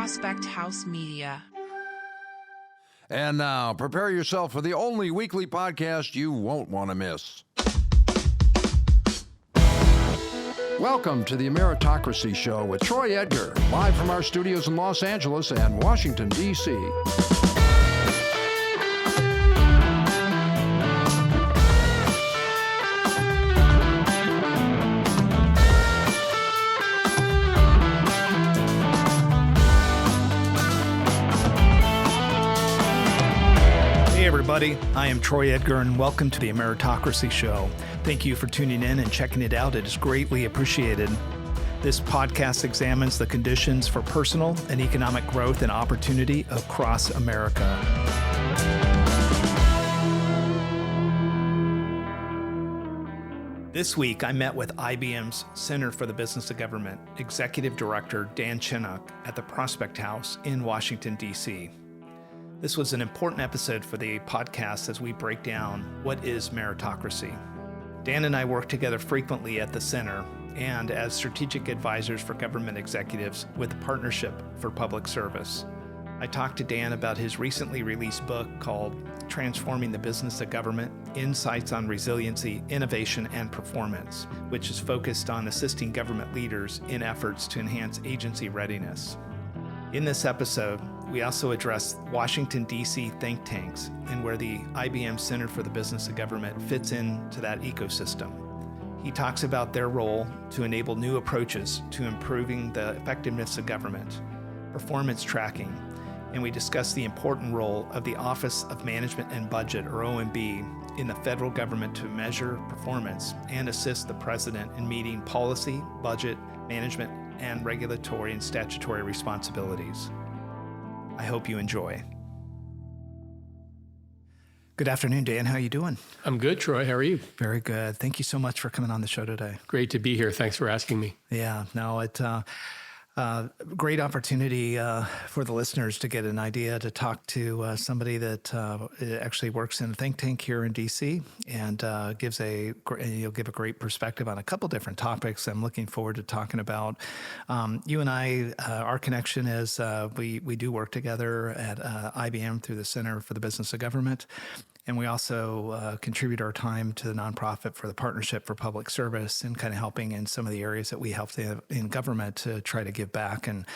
Prospect House Media. And now, prepare yourself for the only weekly podcast you won't want to miss. Welcome to the Meritocracy Show with Troy Edgar, live from our studios in Los Angeles and Washington, D.C. Everybody, I am Troy Edgar, and welcome to the Ameritocracy Show. Thank you for tuning in and checking it out. It is greatly appreciated. This podcast examines the conditions for personal and economic growth and opportunity across America. This week, I met with IBM's Center for the Business of Government Executive Director Dan Chenok at the Prospect House in Washington, D.C. This was an important episode for the podcast as we break down what is meritocracy. Dan and I work together frequently at the center and as strategic advisors for government executives with the Partnership for Public Service. I talked to Dan about his recently released book called Transforming the Business of Government: Insights on Resiliency, Innovation, and Performance, which is focused on assisting government leaders in efforts to enhance agency readiness. In this episode, we also address Washington, D.C. think tanks and where the IBM Center for the Business of Government fits into that ecosystem. He talks about their role to enable new approaches to improving the effectiveness of government, performance tracking, and we discuss the important role of the Office of Management and Budget, or OMB, in the federal government to measure performance and assist the president in meeting policy, budget, management, and regulatory and statutory responsibilities. I hope you enjoy. Good afternoon, Dan. How are you doing? I'm good, Troy. How are you? Very good. Thank you so much for coming on the show today. Great to be here. Thanks for asking me. Yeah, no, it's great opportunity for the listeners to get an idea to talk to somebody that actually works in a think tank here in D.C. and you'll give a great perspective on a couple different topics. I'm looking forward to talking about. You and I, our connection is we do work together at IBM through the Center for the Business of Government. And we also contribute our time to the nonprofit for the Partnership for Public Service and kind of helping in some of the areas that we help in government to try to give back and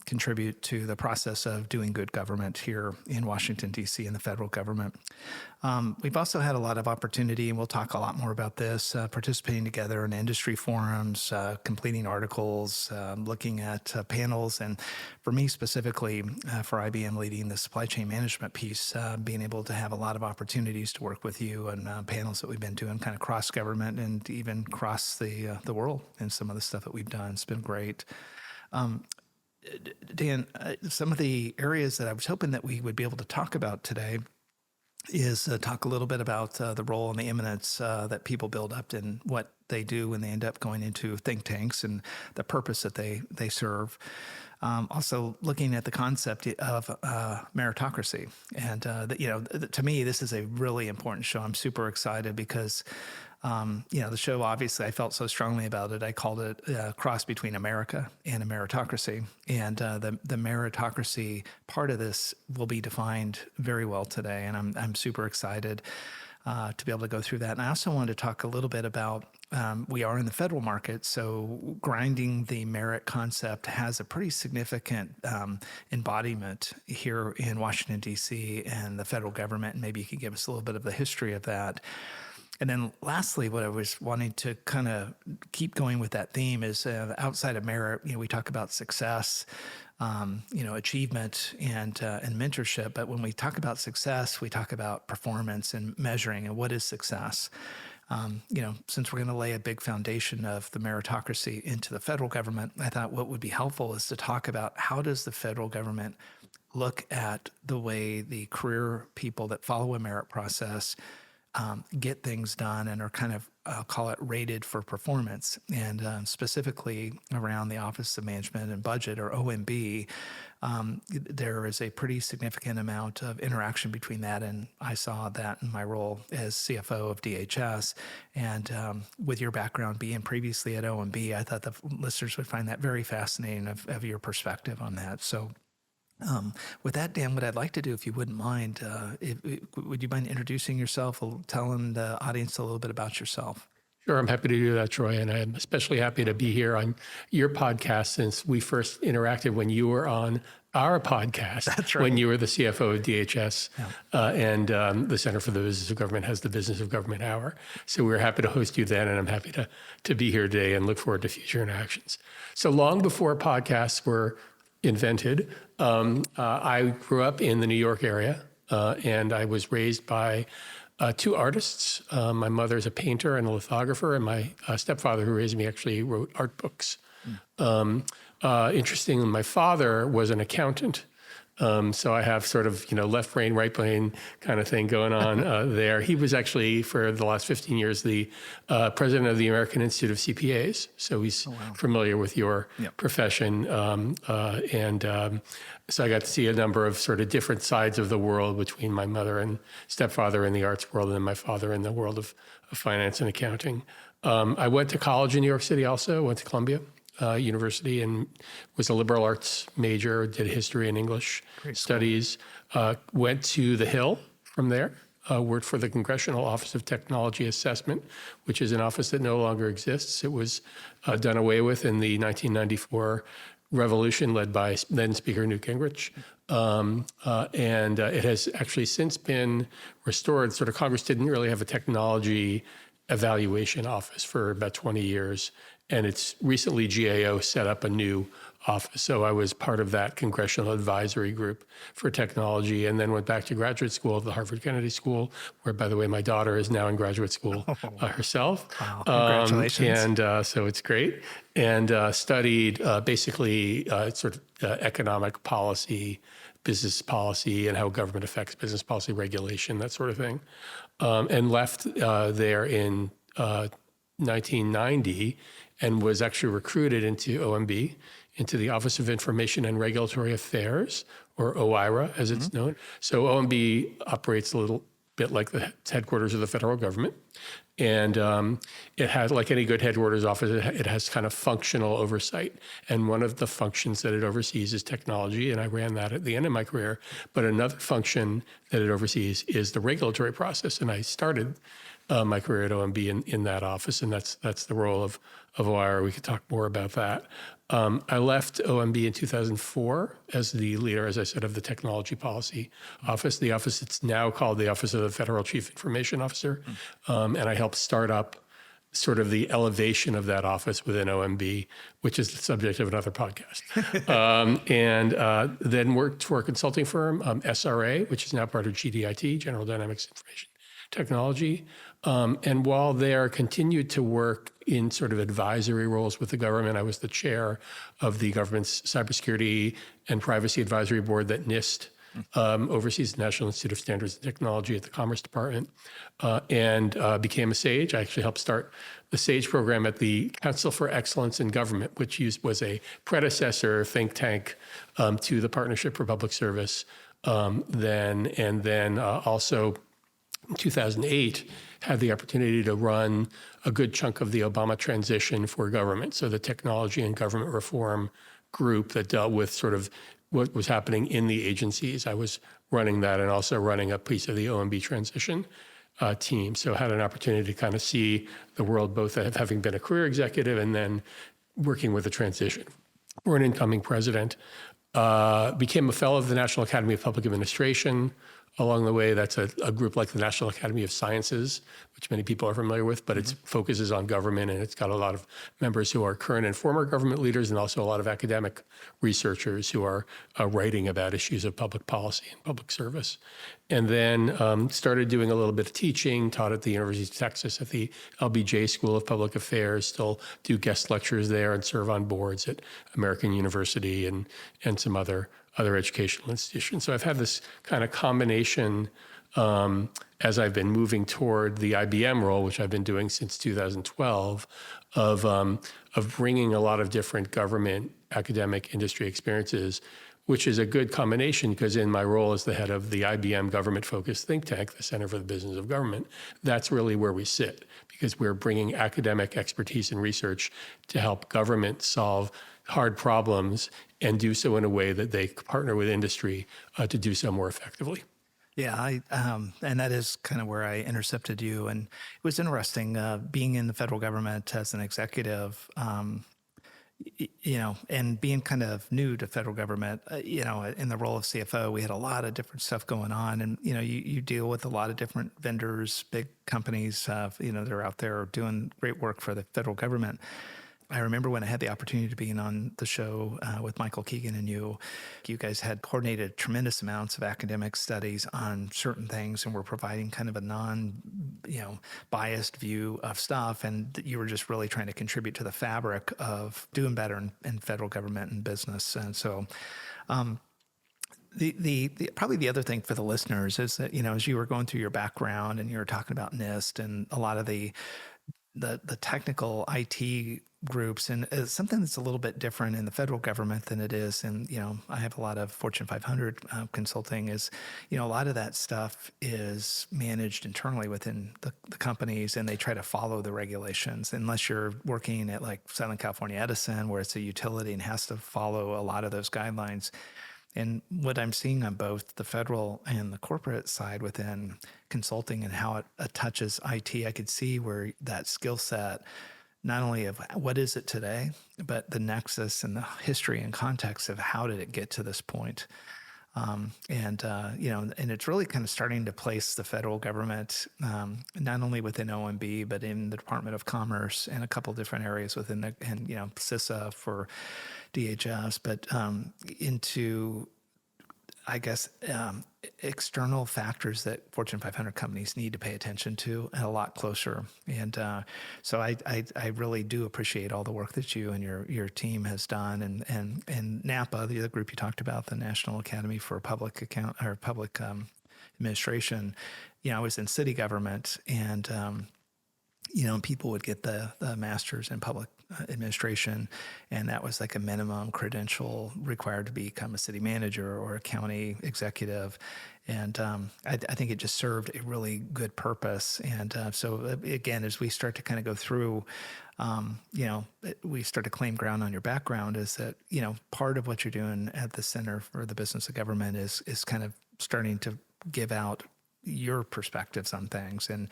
contribute to the process of doing good government here in Washington, D.C. and the federal government. We've also had a lot of opportunity, and we'll talk a lot more about this, participating together in industry forums, completing articles, looking at panels, and for me specifically, for IBM leading the supply chain management piece, being able to have a lot of opportunities to work with you and panels that we've been doing kind of cross-government and even cross the world and some of the stuff that we've done. It's been great. Dan, some of the areas that I was hoping that we would be able to talk about today is talk a little bit about the role and the eminence that people build up and what they do when they end up going into think tanks and the purpose that they serve. Also looking at the concept of meritocracy. And, to me, this is a really important show. I'm super excited because the show, obviously, I felt so strongly about it. I called it a cross between America and a meritocracy. And the meritocracy part of this will be defined very well today. And I'm super excited to be able to go through that. And I also wanted to talk a little bit about, we are in the federal market, so grinding the merit concept has a pretty significant embodiment here in Washington, D.C. and the federal government. And maybe you could give us a little bit of the history of that. And then lastly, what I was wanting to kind of keep going with that theme is outside of merit, we talk about success, achievement and mentorship. But when we talk about success, we talk about performance and measuring and what is success. Since we're going to lay a big foundation of the meritocracy into the federal government, I thought what would be helpful is to talk about how does the federal government look at the way the career people that follow a merit process get things done and are kind of I'll call it rated for performance, and specifically around the Office of Management and Budget, or OMB, there is a pretty significant amount of interaction between that, and I saw that in my role as CFO of DHS. And with your background being previously at OMB, I thought the listeners would find that very fascinating of your perspective on that. So with that, Dan, what I'd like to do, if you wouldn't mind, would you mind introducing yourself, telling the audience a little bit about yourself? Sure, I'm happy to do that, Troy, and I'm especially happy to be here on your podcast since we first interacted when you were on our podcast. That's right. When you were the CFO of DHS, and the Center for the Business of Government has the Business of Government Hour. So we were happy to host you then, and I'm happy to be here today and look forward to future interactions. So long before podcasts were invented, I grew up in the New York area, and I was raised by two artists. My mother's a painter and a lithographer, and my stepfather, who raised me, actually wrote art books. Interestingly, my father was an accountant. So I have sort of, left brain, right brain kind of thing going on there. He was actually, for the last 15 years, the president of the American Institute of CPAs. So he's familiar with your profession. So I got to see a number of sort of different sides of the world between my mother and stepfather in the arts world and my father in the world of finance and accounting. I went to college in New York City also, went to Columbia University, and was a liberal arts major, did history and English studies, went to the Hill from there, worked for the Congressional Office of Technology Assessment, which is an office that no longer exists. It was done away with in the 1994 revolution led by then Speaker Newt Gingrich. And it has actually since been restored. Sort of Congress didn't really have a technology evaluation office for about 20 years. And it's recently GAO set up a new office. So I was part of that congressional advisory group for technology, and then went back to graduate school at the Harvard Kennedy School, where, by the way, my daughter is now in graduate school herself. Wow, congratulations. And so it's great. And studied basically sort of economic policy, business policy, and how government affects business policy regulation, that sort of thing. And left there in 1990, and was actually recruited into OMB, into the Office of Information and Regulatory Affairs, or OIRA as it's known. So OMB operates a little bit like the headquarters of the federal government. And it has, like any good headquarters office, it has kind of functional oversight. And one of the functions that it oversees is technology, and I ran that at the end of my career. But another function that it oversees is the regulatory process. And I started my career at OMB in that office, and that's the role of OIRA. We could talk more about that. I left OMB in 2004 as the leader, as I said, of the Technology Policy Office, the office that's now called the Office of the Federal Chief Information Officer. And I helped start up sort of the elevation of that office within OMB, which is the subject of another podcast. And then worked for a consulting firm, SRA, which is now part of GDIT, General Dynamics Information Technology. And while there, continued to work in sort of advisory roles with the government. I was the chair of the government's Cybersecurity and Privacy Advisory Board that NIST oversees the National Institute of Standards and Technology at the Commerce Department, and became a SAGE. I actually helped start the SAGE program at the Council for Excellence in Government, which was a predecessor think tank to the Partnership for Public Service then. And then also in 2008, had the opportunity to run a good chunk of the Obama transition for government. So the Technology and Government Reform group that dealt with sort of what was happening in the agencies. I was running that and also running a piece of the OMB transition team. So had an opportunity to kind of see the world, both having been a career executive and then working with the transition for an incoming president. Became a fellow of the National Academy of Public Administration. Along the way, that's a group like the National Academy of Sciences, which many people are familiar with, but it focuses on government, and it's got a lot of members who are current and former government leaders, and also a lot of academic researchers who are writing about issues of public policy and public service. And then started doing a little bit of teaching, taught at the University of Texas at the LBJ School of Public Affairs, still do guest lectures there and serve on boards at American University and some other educational institutions. So I've had this kind of combination as I've been moving toward the IBM role, which I've been doing since 2012, of bringing a lot of different government, academic, industry experiences, which is a good combination because in my role as the head of the IBM government-focused think tank, the Center for the Business of Government, that's really where we sit because we're bringing academic expertise and research to help government solve hard problems and do so in a way that they partner with industry to do so more effectively. Yeah, and that is kind of where I intercepted you. And it was interesting being in the federal government as an executive, and being kind of new to federal government, in the role of CFO, we had a lot of different stuff going on. And, you deal with a lot of different vendors, big companies, that are out there doing great work for the federal government. I remember when I had the opportunity to be on the show with Michael Keegan and you guys had coordinated tremendous amounts of academic studies on certain things and were providing kind of a biased view of stuff. And you were just really trying to contribute to the fabric of doing better in federal government and business. And so, the probably the other thing for the listeners is that, as you were going through your background and you were talking about NIST and a lot of the technical IT groups, and it's something that's a little bit different in the federal government than it is. And, I have a lot of Fortune 500 consulting is, a lot of that stuff is managed internally within the companies, and they try to follow the regulations unless you're working at like Southern California Edison, where it's a utility and has to follow a lot of those guidelines. And what I'm seeing on both the federal and the corporate side within consulting and how it touches IT, I could see where that skill set, not only of what is it today, but the nexus and the history and context of how did it get to this point. And it's really kind of starting to place the federal government, not only within OMB, but in the Department of Commerce and a couple different areas within CISA for DHS, but into, I guess, external factors that Fortune 500 companies need to pay attention to a lot closer. And so I really do appreciate all the work that you and your team has done. And NAPA, the other group you talked about, the National Academy for Public Administration, I was in city government, and people would get the master's in public administration, and that was like a minimum credential required to become a city manager or a county executive. And I think it just served a really good purpose. And so again, as we start to kind of go through, we start to claim ground on your background is that, part of what you're doing at the Center for the Business of Government is kind of starting to give out your perspectives on things. And,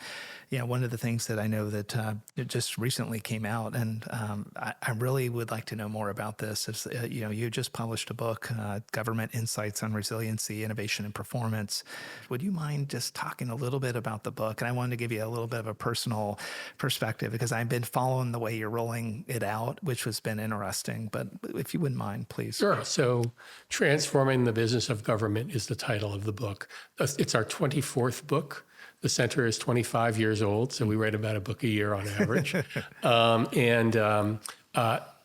one of the things that I know that it just recently came out, and I really would like to know more about this, is, you just published a book, Government Insights on Resiliency, Innovation, and Performance. Would you mind just talking a little bit about the book? And I wanted to give you a little bit of a personal perspective because I've been following the way you're rolling it out, which has been interesting. But if you wouldn't mind, please. Sure. So Transforming the Business of Government is the title of the book. It's our 24th book. The center is 25 years old, so we write about a book a year on average.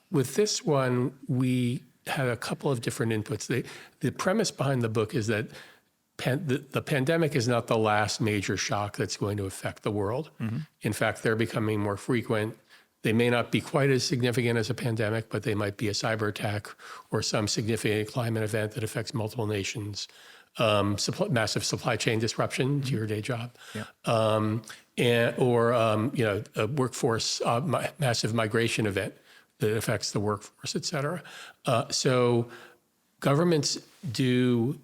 With this one, we had a couple of different inputs. The premise behind the book is that the pandemic is not the last major shock that's going to affect the world. Mm-hmm. In fact, they're becoming more frequent. They may not be quite as significant as a pandemic, but they might be a cyber attack or some significant climate event that affects multiple nations. Massive supply chain disruption to your day job, or a workforce massive migration event that affects the workforce, et cetera. So governments do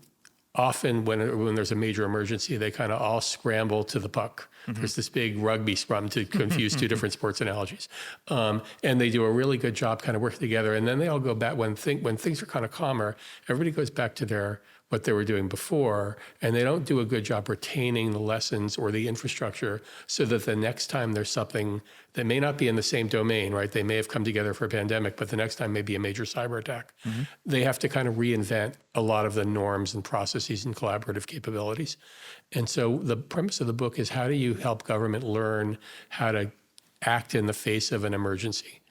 often, when there's a major emergency, they kind of all scramble to the puck. Mm-hmm. There's this big rugby scrum to confuse two different sports analogies. And they do a really good job kind of working together. And then they all go back, when things are kind of calmer, everybody goes back to what they were doing before, and they don't do a good job retaining the lessons or the infrastructure so that the next time there's something that may not be in the same domain, right? They may have come together for a pandemic, but the next time may be a major cyber attack. Mm-hmm. They have to kind of reinvent a lot of the norms and processes and collaborative capabilities. And so the premise of the book is, how do you help government learn how to act in the face of an emergency?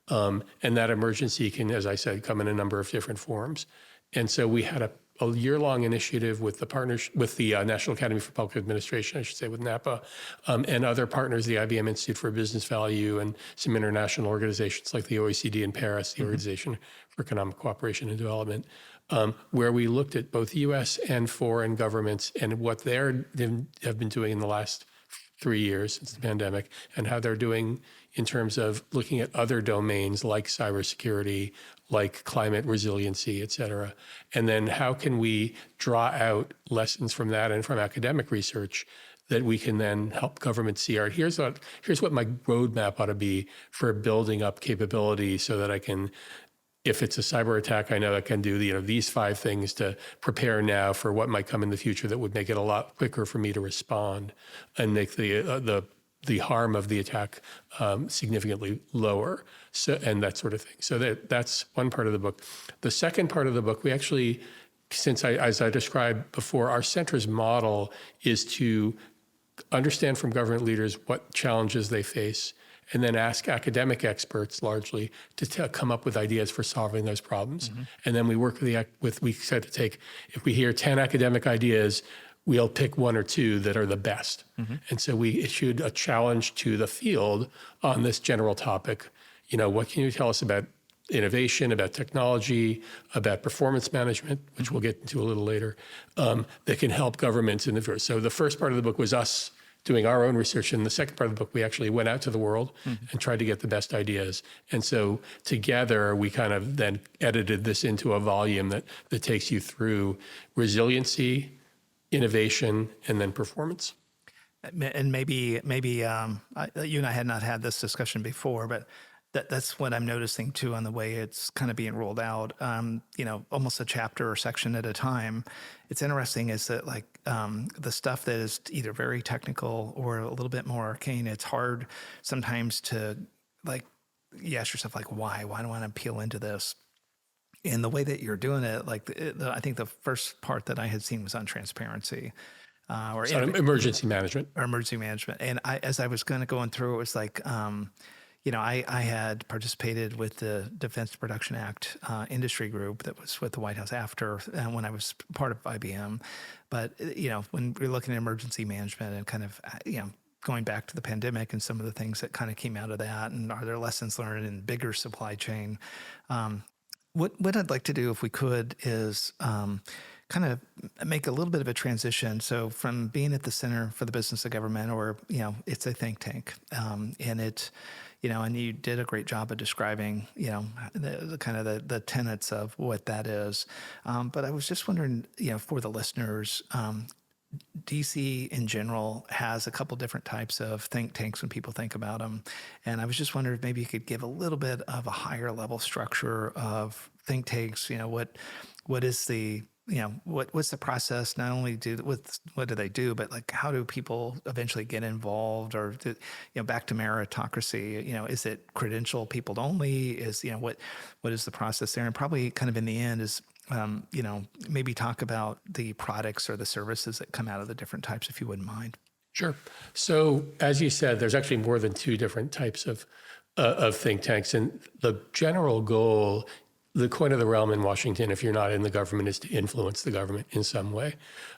And that emergency can, as I said, come in a number of different forms. And so we had a year-long initiative with the National Academy for Public Administration, I should say, with NAPA, and other partners, the IBM Institute for Business Value, and some international organizations like the OECD in Paris, the Organization for Economic Cooperation and Development, where we looked at both U.S. and foreign governments and what they have been doing in the last 3 years since the pandemic, and how they're doing in terms of looking at other domains like cybersecurity, like climate resiliency, et cetera. And then how can we draw out lessons from that and from academic research that we can then help governments see, all right, here's what my roadmap ought to be for building up capability so that I can, if it's a cyber attack, I know I can do these 5 things to prepare now for what might come in the future that would make it a lot quicker for me to respond and make the harm of the attack significantly lower, and that sort of thing. So that's one part of the book. The second part of the book, we actually, as I described before, our center's model is to understand from government leaders what challenges they face, and then ask academic experts largely to come up with ideas for solving those problems. And then we work we said to take, if we hear 10 academic ideas, we'll pick 1 or 2 that are the best. And so we issued a challenge to the field on this general topic. What can you tell us about innovation, about technology, about performance management, which we'll get into a little later, that can help governments in the first. So the first part of the book was us doing our own research. And the second part of the book, we actually went out to the world and tried to get the best ideas. And so together, we kind of then edited this into a volume that takes you through resiliency, innovation, and then performance. And maybe you and I had not had this discussion before, but that's what I'm noticing too on the way it's kind of being rolled out. Almost a chapter or section at a time. It's interesting is that the stuff that is either very technical or a little bit more arcane, it's hard sometimes to you ask yourself why do I want to peel into this? And the way that you're doing it, I think the first part that I had seen was on transparency. Or emergency management. And as I was going through, it was I had participated with the Defense Production Act industry group that was with the White House after when I was part of IBM. But, when we're looking at emergency management and kind of, going back to the pandemic and some of the things that kind of came out of that, and are there lessons learned in bigger supply chain? What I'd like to do, if we could, is kind of make a little bit of a transition. So from being at the Center for the Business of Government, or, it's a think tank, and it, and you did a great job of describing, the kind of the tenets of what that is. But I was just wondering, for the listeners, DC in general has a couple different types of think tanks when people think about them. And I was just wondering if maybe you could give a little bit of a higher level structure of think tanks. What is the, what's the process? Not only what do they do, but how do people eventually get involved? Or back to meritocracy, is it credential people only? Is what is the process there? And probably kind of in the end is maybe talk about the products or the services that come out of the different types, if you wouldn't mind. Sure. So as you said, there's actually more than 2 different types of think tanks, and the general goal, the coin of the realm in Washington, if you're not in the government, is to influence the government in some way,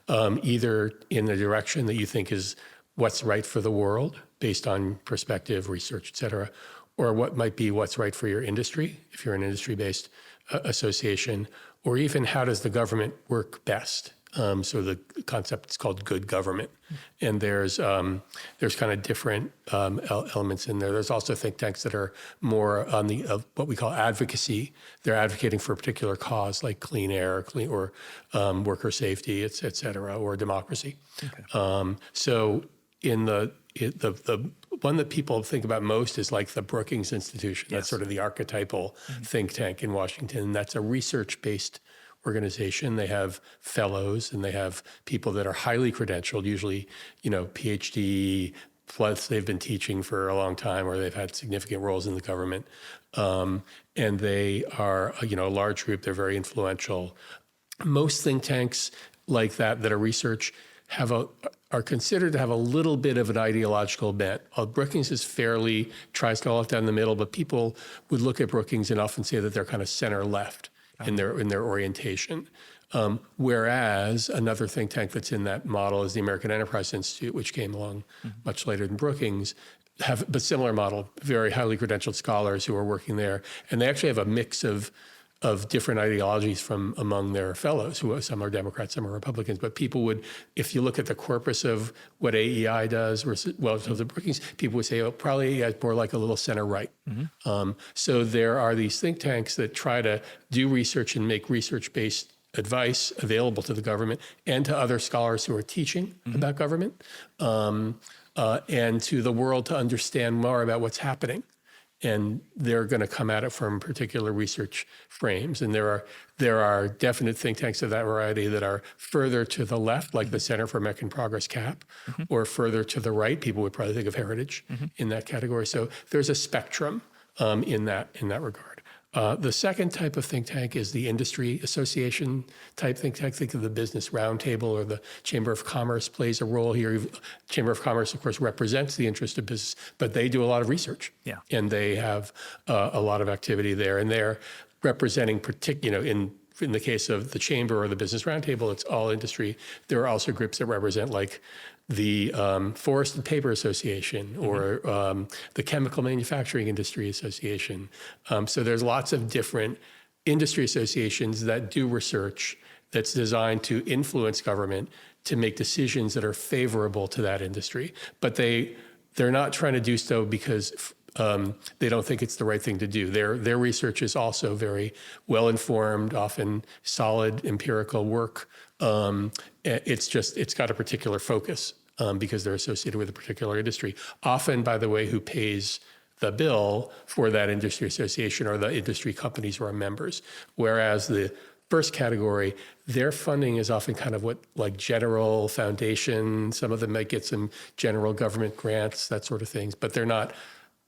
either in the direction that you think is what's right for the world based on perspective, research, et cetera, or what might be what's right for your industry, if you're an industry-based association, or even how does the government work best. So the concept is called good government, and there's kind of different elements in there. There's also think tanks that are more on the what we call advocacy. They're advocating for a particular cause, like clean air, or worker safety, et cetera, or democracy. Okay. So in the one that people think about most is the Brookings Institution. Yes. That's sort of the archetypal think tank in Washington. That's a research-based organization. They have fellows and they have people that are highly credentialed, usually, PhD, plus they've been teaching for a long time or they've had significant roles in the government. And they are, a large group. They're very influential. Most think tanks like that are research are considered to have a little bit of an ideological bent. Brookings tries to go off down the middle, but people would look at Brookings and often say that they're kind of center left. in their orientation. Whereas another think tank that's in that model is the American Enterprise Institute, which came along much later than Brookings, but similar model, very highly credentialed scholars who are working there. And they actually have a mix of different ideologies from among their fellows, who some are Democrats, some are Republicans. But people would, if you look at the corpus of what AEI does versus, well, so the Brookings, people would say, oh, probably AEI is more like a little center right. So there are these think tanks that try to do research and make research-based advice available to the government and to other scholars who are teaching about government and to the world to understand more about what's happening. And they're going to come at it from particular research frames. And there are definite think tanks of that variety that are further to the left, like the Center for American Progress, CAP, or further to the right. People would probably think of Heritage in that category. So there's a spectrum in that regard. The second type of think tank is the industry association type think tank. Think of the Business Roundtable or the Chamber of Commerce plays a role here. Chamber of Commerce, of course, represents the interest of business, but they do a lot of research. Yeah. And they have a lot of activity there. And they're representing in the case of the Chamber or the Business Roundtable, it's all industry. There are also groups that represent like the Forest and Paper Association or the Chemical Manufacturing Industry Association. So there's lots of different industry associations that do research that's designed to influence government to make decisions that are favorable to that industry. But they're not trying to do so because they don't think it's the right thing to do. Their research is also very well-informed, often solid empirical work. It's got a particular focus because they're associated with a particular industry. Often, by the way, who pays the bill for that industry association are the industry companies who are members. Whereas the first category, their funding is often kind of like general foundation. Some of them might get some general government grants, that sort of things, but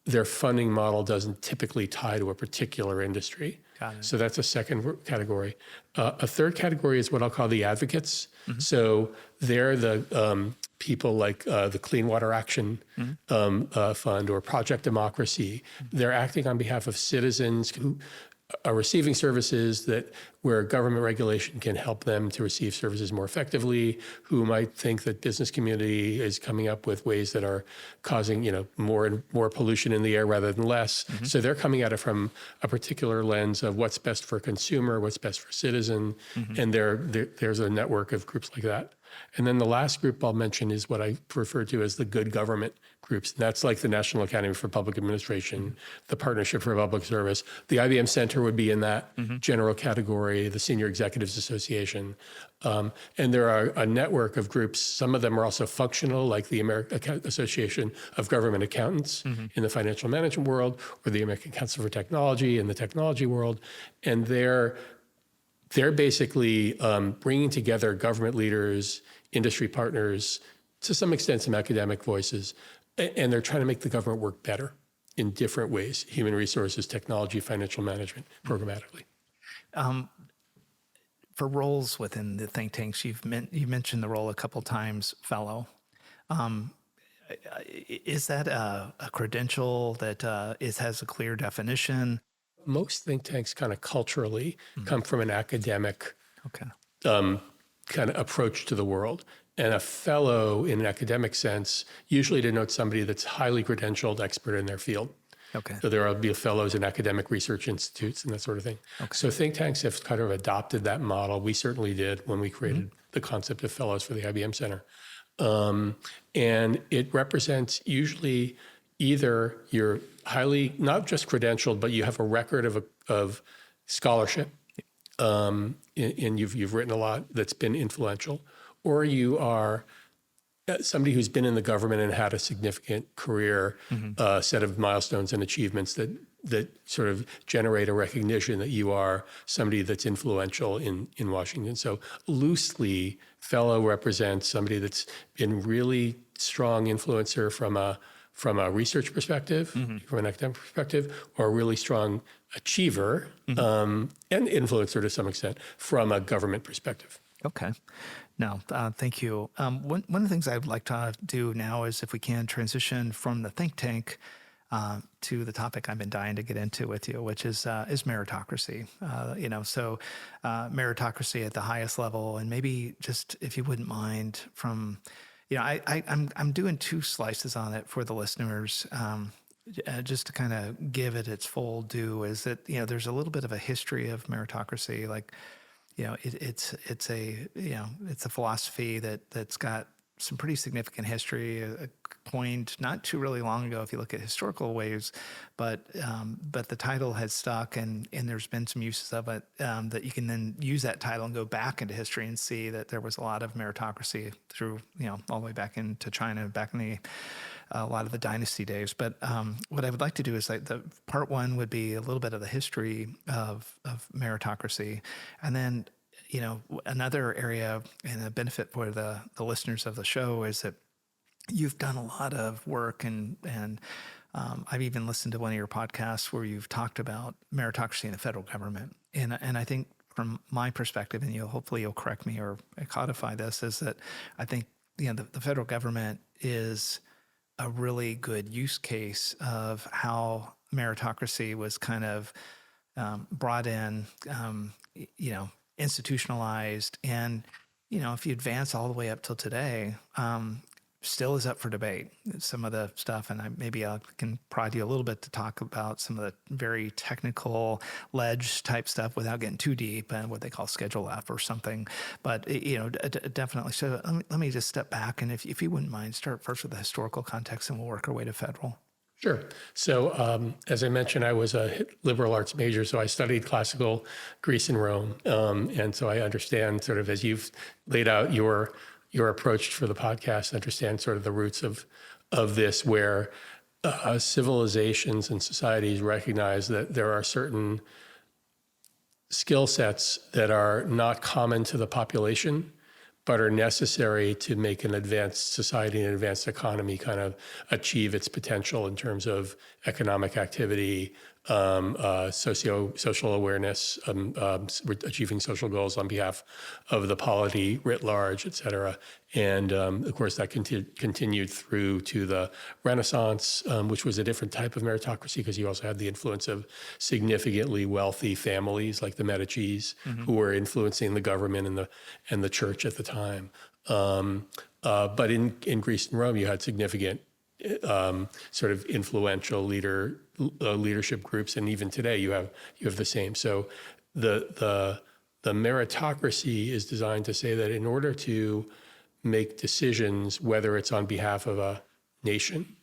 their funding model doesn't typically tie to a particular industry. So that's a second category. A third category is what I'll call the advocates. So they're the people like the Clean Water Action Fund or Project Democracy. They're acting on behalf of citizens who are receiving services where government regulation can help them to receive services more effectively, who might think that business community is coming up with ways that are causing, more and more pollution in the air rather than less. So they're coming at it from a particular lens of what's best for consumer, what's best for citizen, and there's a network of groups like that. And then the last group I'll mention is what I refer to as the good government groups. And that's like the National Academy for Public Administration, the Partnership for Public Service. The IBM Center would be in that general category, the Senior Executives Association. And there are a network of groups. Some of them are also functional, like the American Association of Government Accountants in the financial management world, or the American Council for Technology in the technology world. And they're basically bringing together government leaders, industry partners, to some extent some academic voices, and they're trying to make the government work better in different ways: human resources, technology, financial management, programmatically. For roles within the think tanks, you mentioned the role a couple times, fellow. Is that a credential that has a clear definition? Most think tanks kind of culturally come from an academic kind of approach to the world. And a fellow in an academic sense usually denotes somebody that's highly credentialed, expert in their field. So there will be fellows in academic research institutes and that sort of thing. So think tanks have kind of adopted that model. We certainly did when we created the concept of fellows for the IBM Center. And it represents usually either you're highly, not just credentialed, but you have a record of scholarship, and you've written a lot that's been influential, or you are somebody who's been in the government and had a significant career, set of milestones and achievements that sort of generate a recognition that you are somebody that's influential in Washington. So loosely, fellow represents somebody that's been really strong influencer from a research perspective, from an academic perspective, or a really strong achiever and influencer to some extent from a government perspective. No, thank you. One of the things I'd like to do now is, if we can, transition from the think tank to the topic I've been dying to get into with you, which is meritocracy. Meritocracy at the highest level, and maybe just if you wouldn't mind, from I'm doing two slices on it for the listeners. Just to kind of give it its full due, is that there's a little bit of a history of meritocracy. Like, it's a philosophy that's got some pretty significant history, coined not too really long ago if you look at historical waves, but the title has stuck, and there's been some uses of it that you can then use that title and go back into history and see that there was a lot of meritocracy through all the way back into China, back in a lot of the dynasty days. But what I would like to do is, like, the part one would be a little bit of the history of meritocracy, and then another area and a benefit for the listeners of the show is that you've done a lot of work, and I've even listened to one of your podcasts where you've talked about meritocracy in the federal government. And I think from my perspective, and hopefully you'll correct me or codify this, is that I think the federal government is a really good use case of how meritocracy was kind of brought in, institutionalized, and if you advance all the way up till today, still is up for debate. Some of the stuff, and maybe I can prod you a little bit to talk about some of the very technical ledge type stuff without getting too deep, and what they call Schedule F or something. But definitely. So let me just step back, and if you wouldn't mind, start first with the historical context, and we'll work our way to federal. Sure. So as I mentioned, I was a liberal arts major, so I studied classical Greece and Rome. And so I understand, sort of, as you've laid out your approach for the podcast, understand sort of the roots of this, where civilizations and societies recognize that there are certain skill sets that are not common to the population, but are necessary to make an advanced society and advanced economy kind of achieve its potential in terms of economic activity, social awareness, achieving social goals on behalf of the polity writ large, et cetera. And of course, that continued through to the Renaissance, which was a different type of meritocracy, because you also had the influence of significantly wealthy families like the Medicis, who were influencing the government and the church at the time. But in Greece and Rome, you had significant sort of influential leadership groups, and even today you have the same. So the meritocracy is designed to say that in order to make decisions, whether it's on behalf of a nation,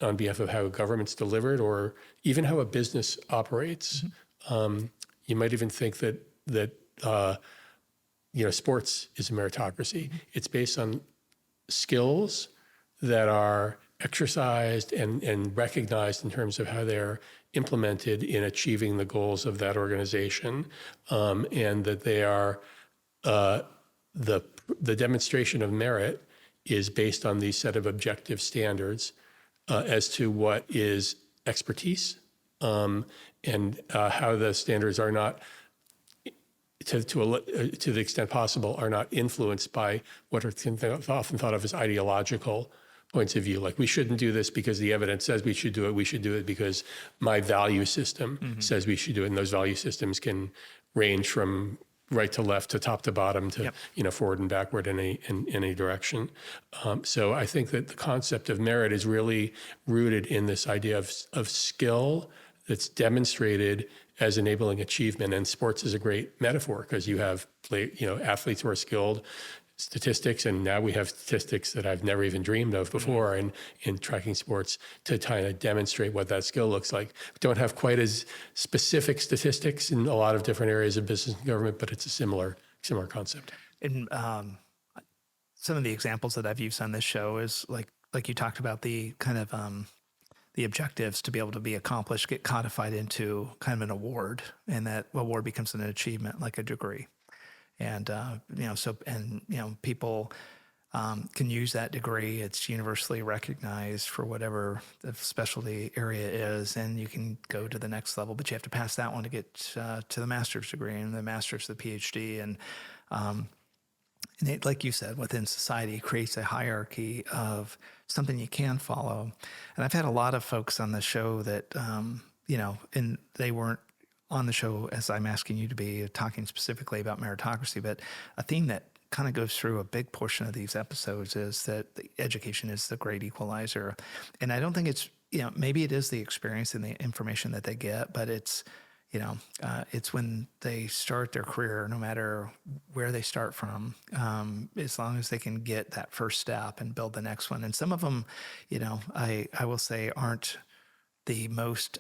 on behalf of how a government's delivered, or even how a business operates, you might even think that sports is a meritocracy. It's based on skills that are exercised and recognized in terms of how they're implemented in achieving the goals of that organization, and that they are the demonstration of merit is based on these set of objective standards as to what is expertise, and how the standards are not, to the extent possible, are not influenced by what are often thought of as ideological points of view. Like, we shouldn't do this because the evidence says we should do it. We should do it because my value system says we should do it. And those value systems can range from right to left to top to bottom to forward and backward in any direction. So I think that the concept of merit is really rooted in this idea of skill that's demonstrated as enabling achievement. And sports is a great metaphor, because you have athletes who are skilled, statistics, and now we have statistics that I've never even dreamed of before in tracking sports to kind of demonstrate what that skill looks like. We don't have quite as specific statistics in a lot of different areas of business and government, but it's a similar concept. And some of the examples that I've used on this show is like you talked about, the kind of the objectives to be able to be accomplished get codified into kind of an award, and that award becomes an achievement, like a degree. And, people can use that degree. It's universally recognized for whatever the specialty area is, and you can go to the next level, but you have to pass that one to get to the master's degree, and the master's, the PhD. And And it, like you said, within society creates a hierarchy of something you can follow. And I've had a lot of folks on the show that, and they weren't on the show as I'm asking you to be, talking specifically about meritocracy, but a theme that kind of goes through a big portion of these episodes is that the education is the great equalizer. And I don't think it's, maybe it is the experience and the information that they get, but it's when they start their career, no matter where they start from, as long as they can get that first step and build the next one. And some of them, I will say aren't the most,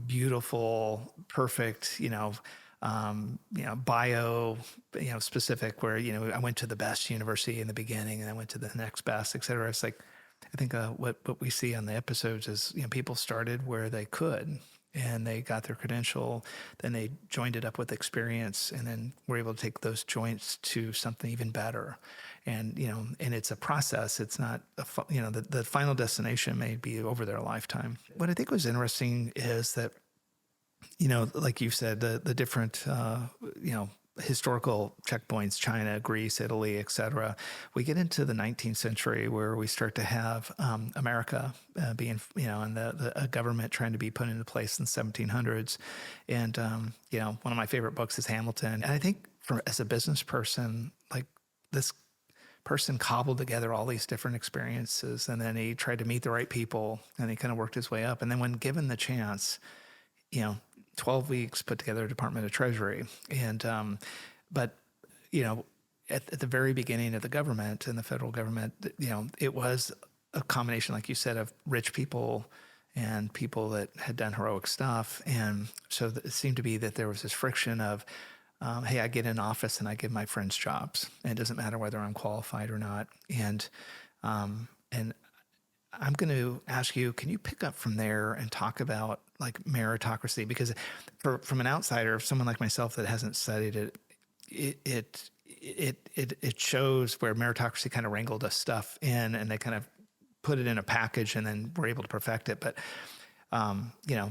beautiful, perfect, bio, specific where, I went to the best university in the beginning and I went to the next best, et cetera. It's like, I think what we see on the episodes is, people started where they could and they got their credential, then they joined it up with experience and then were able to take those joints to something even better. And, and it's a process. It's not, the final destination may be over their lifetime. What I think was interesting is that, like you said, the different, historical checkpoints, China, Greece, Italy, et cetera. We get into the 19th century where we start to have America being, and a government trying to be put into place in the 1700s. And, one of my favorite books is Hamilton. And I think as a business person, like this person cobbled together all these different experiences, and then he tried to meet the right people, and he kind of worked his way up. And then when given the chance, 12 weeks put together a Department of Treasury. And, but, at the very beginning of the government and the federal government, it was a combination, like you said, of rich people and people that had done heroic stuff. And so it seemed to be that there was this friction of, hey, I get in office and I give my friends jobs. And it doesn't matter whether I'm qualified or not. And I'm going to ask you, can you pick up from there and talk about like meritocracy? Because from an outsider, someone like myself that hasn't studied it, it shows where meritocracy kind of wrangled the stuff in and they kind of put it in a package and then were able to perfect it. But,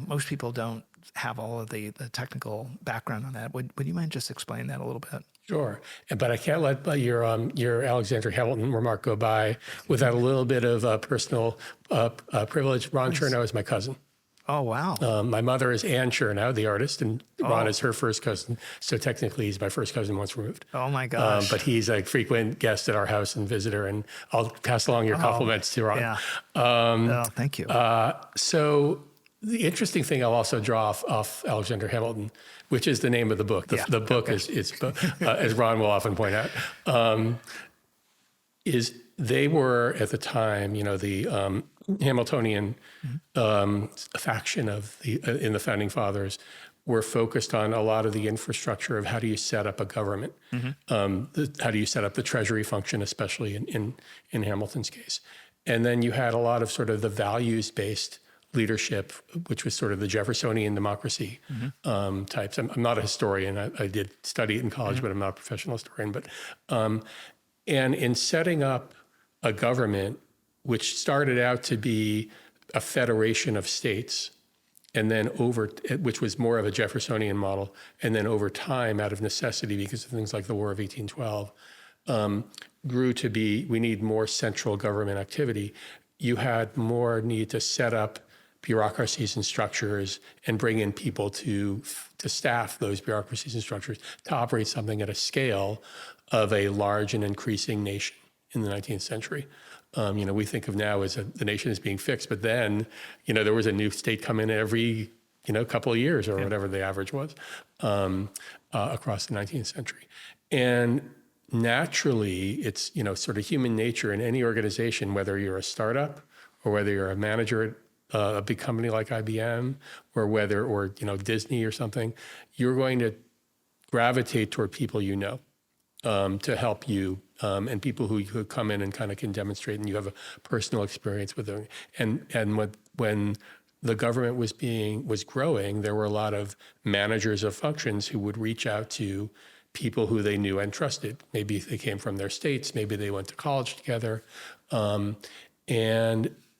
most people don't have all of the technical background on that. Would you mind just explaining that a little bit? Sure, but I can't let your Alexander Hamilton remark go by without a little bit of personal privilege. Ron Chernow is my cousin. Oh, wow. My mother is Ann Chernow, the artist, and Ron is her first cousin. So technically, he's my first cousin once removed. Oh, my gosh. But he's a frequent guest at our house and visitor, and I'll pass along your compliments to Ron. Yeah. Thank you. So the interesting thing I'll also draw off Alexander Hamilton, which is the name of the book. The book is as Ron will often point out, is they were at the time, the Hamiltonian faction of in the Founding Fathers were focused on a lot of the infrastructure of how do you set up a government, how do you set up the treasury function, especially in Hamilton's case. And then you had a lot of sort of the values-based leadership, which was sort of the Jeffersonian democracy types. I'm not a historian. I did study it in college, but I'm not a professional historian. But and in setting up a government, which started out to be a federation of states, and then which was more of a Jeffersonian model, and then over time, out of necessity, because of things like the War of 1812, grew to be, we need more central government activity. You had more need to set up bureaucracies and structures and bring in people to staff those bureaucracies and structures to operate something at a scale of a large and increasing nation in the 19th century. We think of now as the nation is being fixed, but then, there was a new state come in every, couple of years or whatever the average was across the 19th century. And naturally, it's, sort of human nature in any organization, whether you're a startup or whether you're a manager at a big company like IBM or Disney or something, you're going to gravitate toward people to help you, and people who come in and kind of can demonstrate, and you have a personal experience with them. And when the government was growing, there were a lot of managers of functions who would reach out to people who they knew and trusted. Maybe they came from their states, maybe they went to college together, and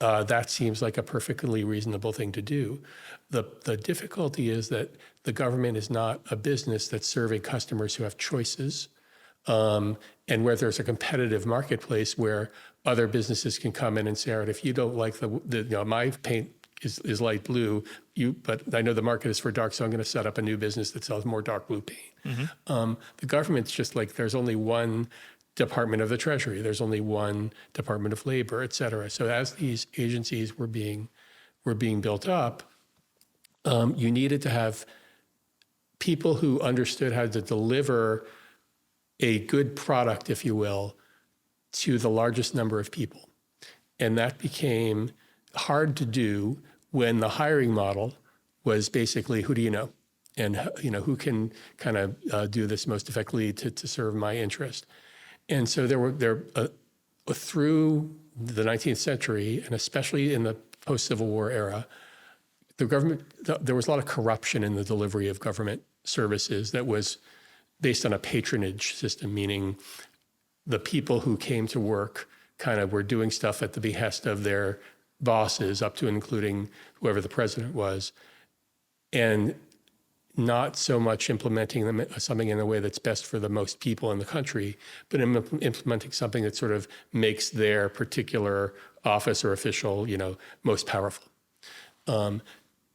that seems like a perfectly reasonable thing to do. The difficulty is that the government is not a business that's serving customers who have choices. and where there's a competitive marketplace where other businesses can come in and say, all right, if you don't like my paint is light blue, but I know the market is for dark, so I'm going to set up a new business that sells more dark blue paint. The government's just like, there's only one Department of the Treasury, there's only one Department of Labor, et cetera. So as these agencies were being built up, you needed to have people who understood how to deliver a good product, if you will, to the largest number of people. And that became hard to do when the hiring model was basically, who do you know? And who can kind of do this most effectively to serve my interest? And so through the 19th century, and especially in the post-Civil War era, there was a lot of corruption in the delivery of government services that was based on a patronage system, meaning the people who came to work kind of were doing stuff at the behest of their bosses, up to and including whoever the president was, and not so much implementing something in a way that's best for the most people in the country, but implementing something that sort of makes their particular office or official, most powerful.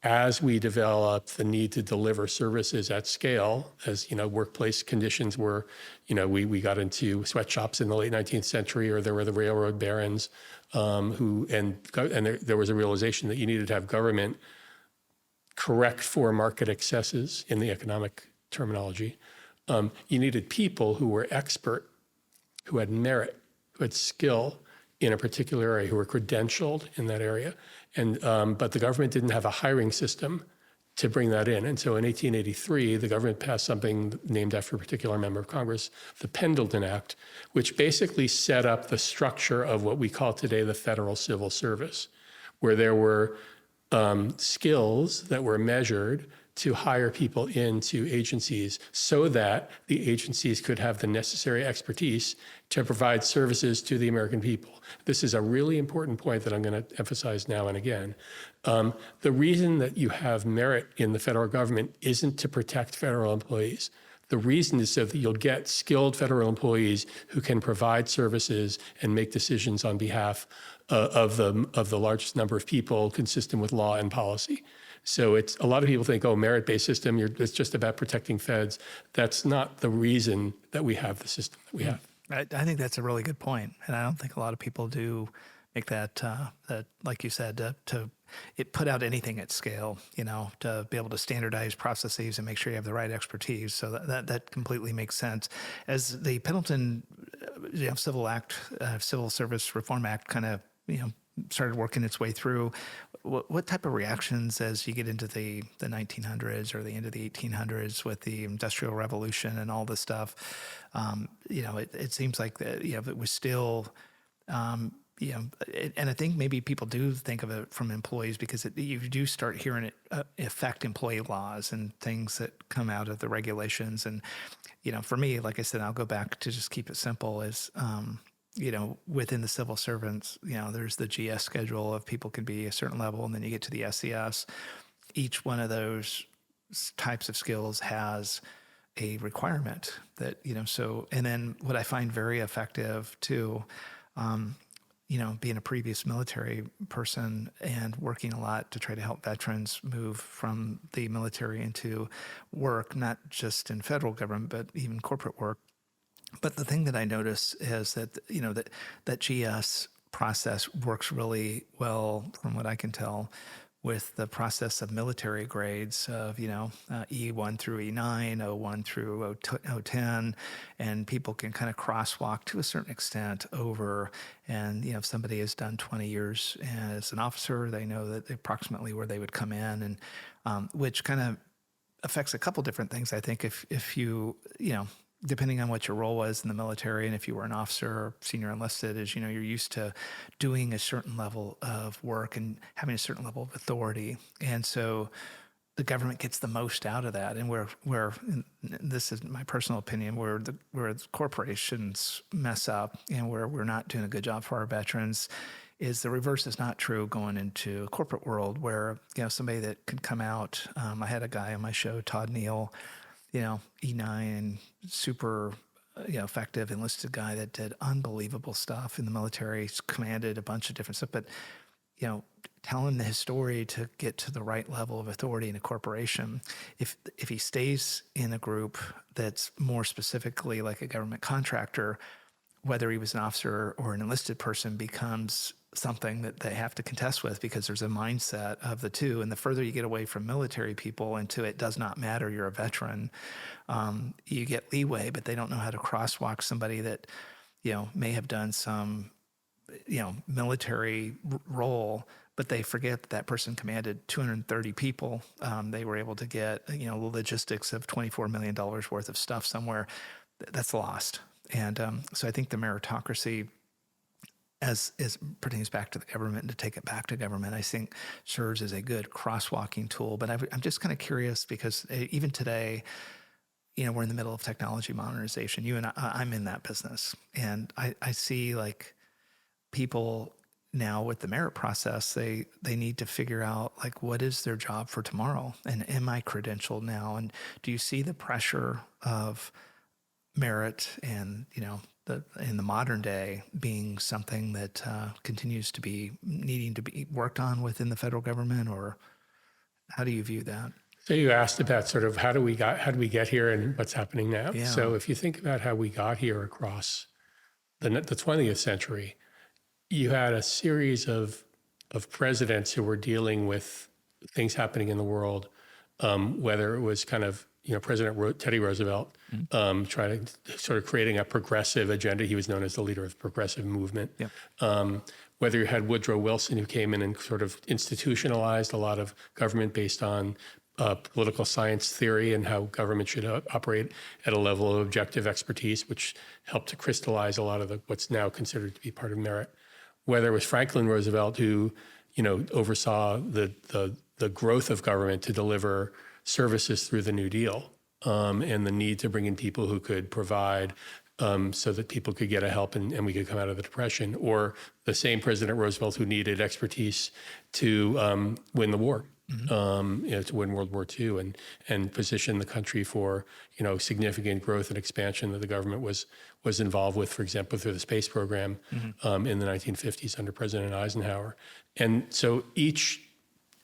As we developed the need to deliver services at scale, as workplace conditions were, we got into sweatshops in the late 19th century, or there were the railroad barons, there was a realization that you needed to have government correct for market excesses in the economic terminology. You needed people who were expert, who had merit, who had skill in a particular area, who were credentialed in that area. But the government didn't have a hiring system to bring that in. And so in 1883, the government passed something named after a particular member of Congress, the Pendleton Act, which basically set up the structure of what we call today the Federal Civil Service, where there were skills that were measured to hire people into agencies so that the agencies could have the necessary expertise to provide services to the American people. This is a really important point that I'm going to emphasize now and again. The reason that you have merit in the federal government isn't to protect federal employees. The reason is so that you'll get skilled federal employees who can provide services and make decisions on behalf of the largest number of people consistent with law and policy. So a lot of people think, merit-based system, it's just about protecting feds. That's not the reason that we have the system that we have. I think that's a really good point. And I don't think a lot of people do make that like you said, to put out anything at scale, to be able to standardize processes and make sure you have the right expertise. So that completely makes sense. As the Pendleton Civil Service Reform Act kind of, started working its way through, what type of reactions as you get into the 1900s or the end of the 1800s with the Industrial Revolution and all this stuff? It seems like that, it was still, and I think maybe people do think of it from employees because you do start hearing it affect employee laws and things that come out of the regulations. And, for me, like I said, I'll go back to just keep it simple is, within the civil servants, there's the GS schedule of people can be a certain level, and then you get to the SES. Each one of those types of skills has a requirement that, and then what I find very effective too, being a previous military person and working a lot to try to help veterans move from the military into work, not just in federal government, but even corporate work. But the thing that I notice is that, that GS process works really well, from what I can tell, with the process of military grades of, E1 through E9, O1 through O10, and people can kind of crosswalk to a certain extent over. And, if somebody has done 20 years as an officer, they know that approximately where they would come in, and which kind of affects a couple different things. I think if you, depending on what your role was in the military, and if you were an officer or senior enlisted, is, you're used to doing a certain level of work and having a certain level of authority. And so the government gets the most out of that. And where this is my personal opinion, where the corporations mess up and where we're not doing a good job for our veterans, is the reverse is not true going into a corporate world where, somebody that could come out, I had a guy on my show, Todd Neal, E9, super effective enlisted guy that did unbelievable stuff in the military, commanded a bunch of different stuff, but telling his story to get to the right level of authority in a corporation, if he stays in a group that's more specifically like a government contractor, whether he was an officer or an enlisted person becomes something that they have to contest with, because there's a mindset of the two. And the further you get away from military people into it does not matter, you're a veteran, you get leeway, but they don't know how to crosswalk somebody that, may have done some, military role, but they forget that person commanded 230 people. They were able to get, the logistics of $24 million worth of stuff somewhere. That's lost. And so I think the meritocracy, as pertains back to the government and to take it back to government, I think serves as a good crosswalking tool. But I'm just kind of curious because even today, we're in the middle of technology modernization. You and I'm in that business. And I see like people now with the merit process, they need to figure out like, what is their job for tomorrow? And am I credentialed now? And do you see the pressure of merit and, in the modern day being something that continues to be needing to be worked on within the federal government, or how do you view that? So you asked about sort of how do we get here and what's happening now? Yeah. So if you think about how we got here across the 20th century, you had a series of presidents who were dealing with things happening in the world, whether it was kind of President Teddy Roosevelt trying to sort of creating a progressive agenda. He was known as the leader of the progressive movement. Yep. Whether you had Woodrow Wilson, who came in and sort of institutionalized a lot of government based on political science theory and how government should operate at a level of objective expertise, which helped to crystallize a lot of what's now considered to be part of merit. Whether it was Franklin Roosevelt, who oversaw the growth of government to deliver services through the New Deal, and the need to bring in people who could provide so that people could get help and we could come out of the Depression, or the same President Roosevelt who needed expertise to win the war, to win World War II and position the country for significant growth and expansion that the government was involved with, for example, through the space program in the 1950s under President Eisenhower. And so each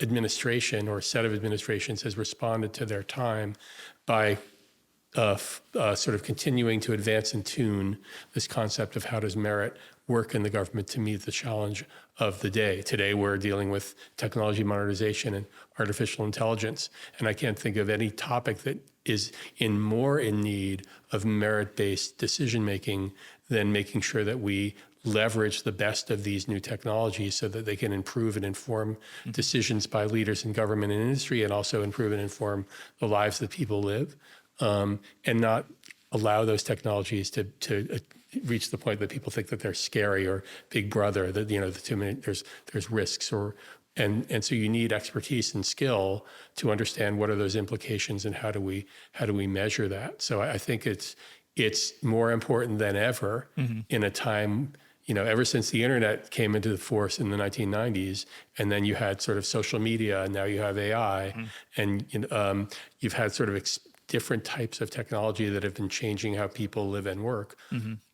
administration or set of administrations has responded to their time by sort of continuing to advance and tune this concept of how does merit work in the government to meet the challenge of the day. Today, we're dealing with technology modernization and artificial intelligence, and I can't think of any topic that is more in need of merit-based decision-making than making sure that we leverage the best of these new technologies so that they can improve and inform decisions by leaders in government and industry, and also improve and inform the lives that people live, and not allow those technologies to reach the point that people think that they're scary or big brother, that the too many, there's risks, and so you need expertise and skill to understand what are those implications and how do we measure that. So I think it's more important than ever in a time, ever since the internet came into force in the 1990s, and then you had sort of social media, and now you have AI, and you've had sort of different types of technology that have been changing how people live and work.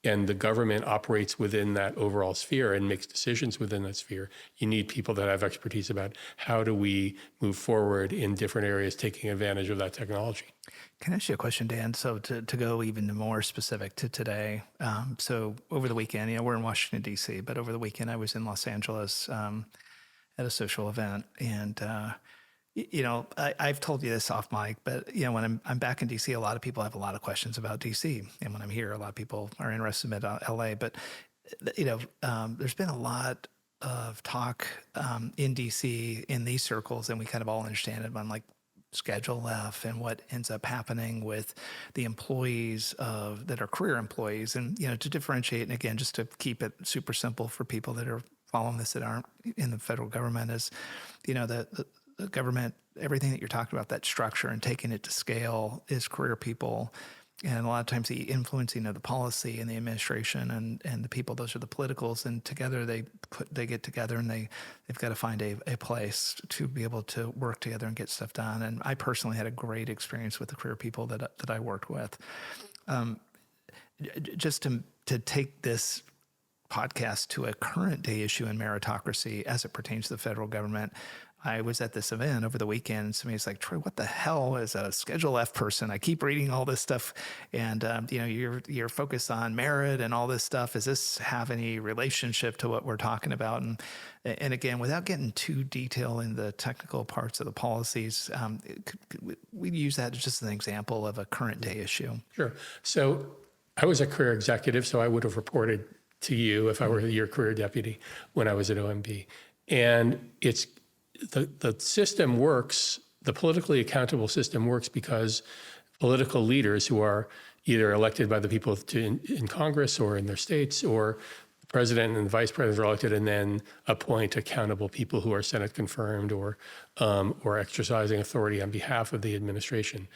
And the government operates within that overall sphere and makes decisions within that sphere. You need people that have expertise about how do we move forward in different areas, taking advantage of that technology. Can I ask you a question, Dan? So to go even more specific to today, so over the weekend, we're in Washington, D.C., but over the weekend I was in Los Angeles at a social event. And, I've told you this off mic, but, when I'm back in D.C., a lot of people have a lot of questions about D.C. And when I'm here, a lot of people are interested about L.A. But, there's been a lot of talk in D.C. in these circles, and we kind of all understand it on like Schedule F and what ends up happening with the employees that are career employees. And, to differentiate, and again, just to keep it super simple for people that are following this that aren't in the federal government, is, the government, everything that you're talking about, that structure and taking it to scale, is career people. And a lot of times the influencing of the policy and the administration and the people, those are the politicals, and together they get together and they've got to find a place to be able to work together and get stuff done. And I personally had a great experience with the career people that I worked with. just to take this podcast to a current day issue in meritocracy as it pertains to the federal government, I was at this event over the weekend, and somebody's like, Troy, what the hell is a Schedule F person? I keep reading all this stuff, and you're focused on merit and all this stuff. Does this have any relationship to what we're talking about? And again, without getting too detailed in the technical parts of the policies, we use that as just an example of a current day issue. Sure. So I was a career executive, so I would have reported to you if I were your career deputy when I was at OMB. And it's the system works, the politically accountable system works because political leaders who are either elected by the people in Congress or in their states, or the president and the vice president are elected and then appoint accountable people who are Senate confirmed or exercising authority on behalf of the administration.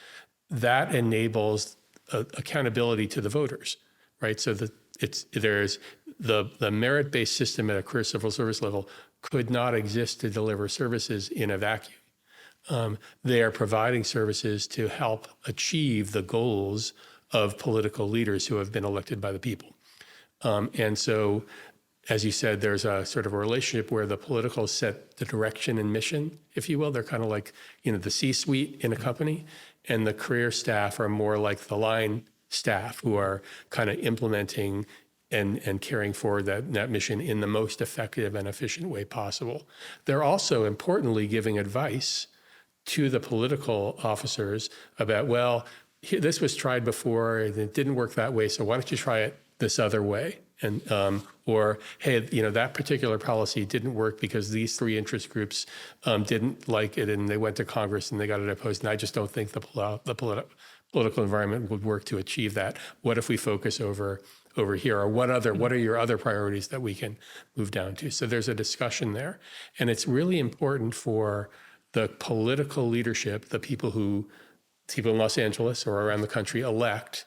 That enables accountability to the voters, right? So there's the merit-based system at a career civil service level could not exist to deliver services in a vacuum. They are providing services to help achieve the goals of political leaders who have been elected by the people. And so, as you said, there's a sort of a relationship where the political set the direction and mission, if you will. They're kind of like, the C-suite in a company, and the career staff are more like the line staff who are kind of implementing and carrying forward that mission in the most effective and efficient way possible. They're also importantly giving advice to the political officers about, well, this was tried before and it didn't work that way, so why don't you try it this other way? And or, hey, that particular policy didn't work because these three interest groups didn't like it and they went to Congress and they got it opposed, and I just don't think the political environment would work to achieve that. What if we focus over here, or what are your other priorities that we can move down to? So there's a discussion there, and it's really important for the political leadership, the people in Los Angeles or around the country elect,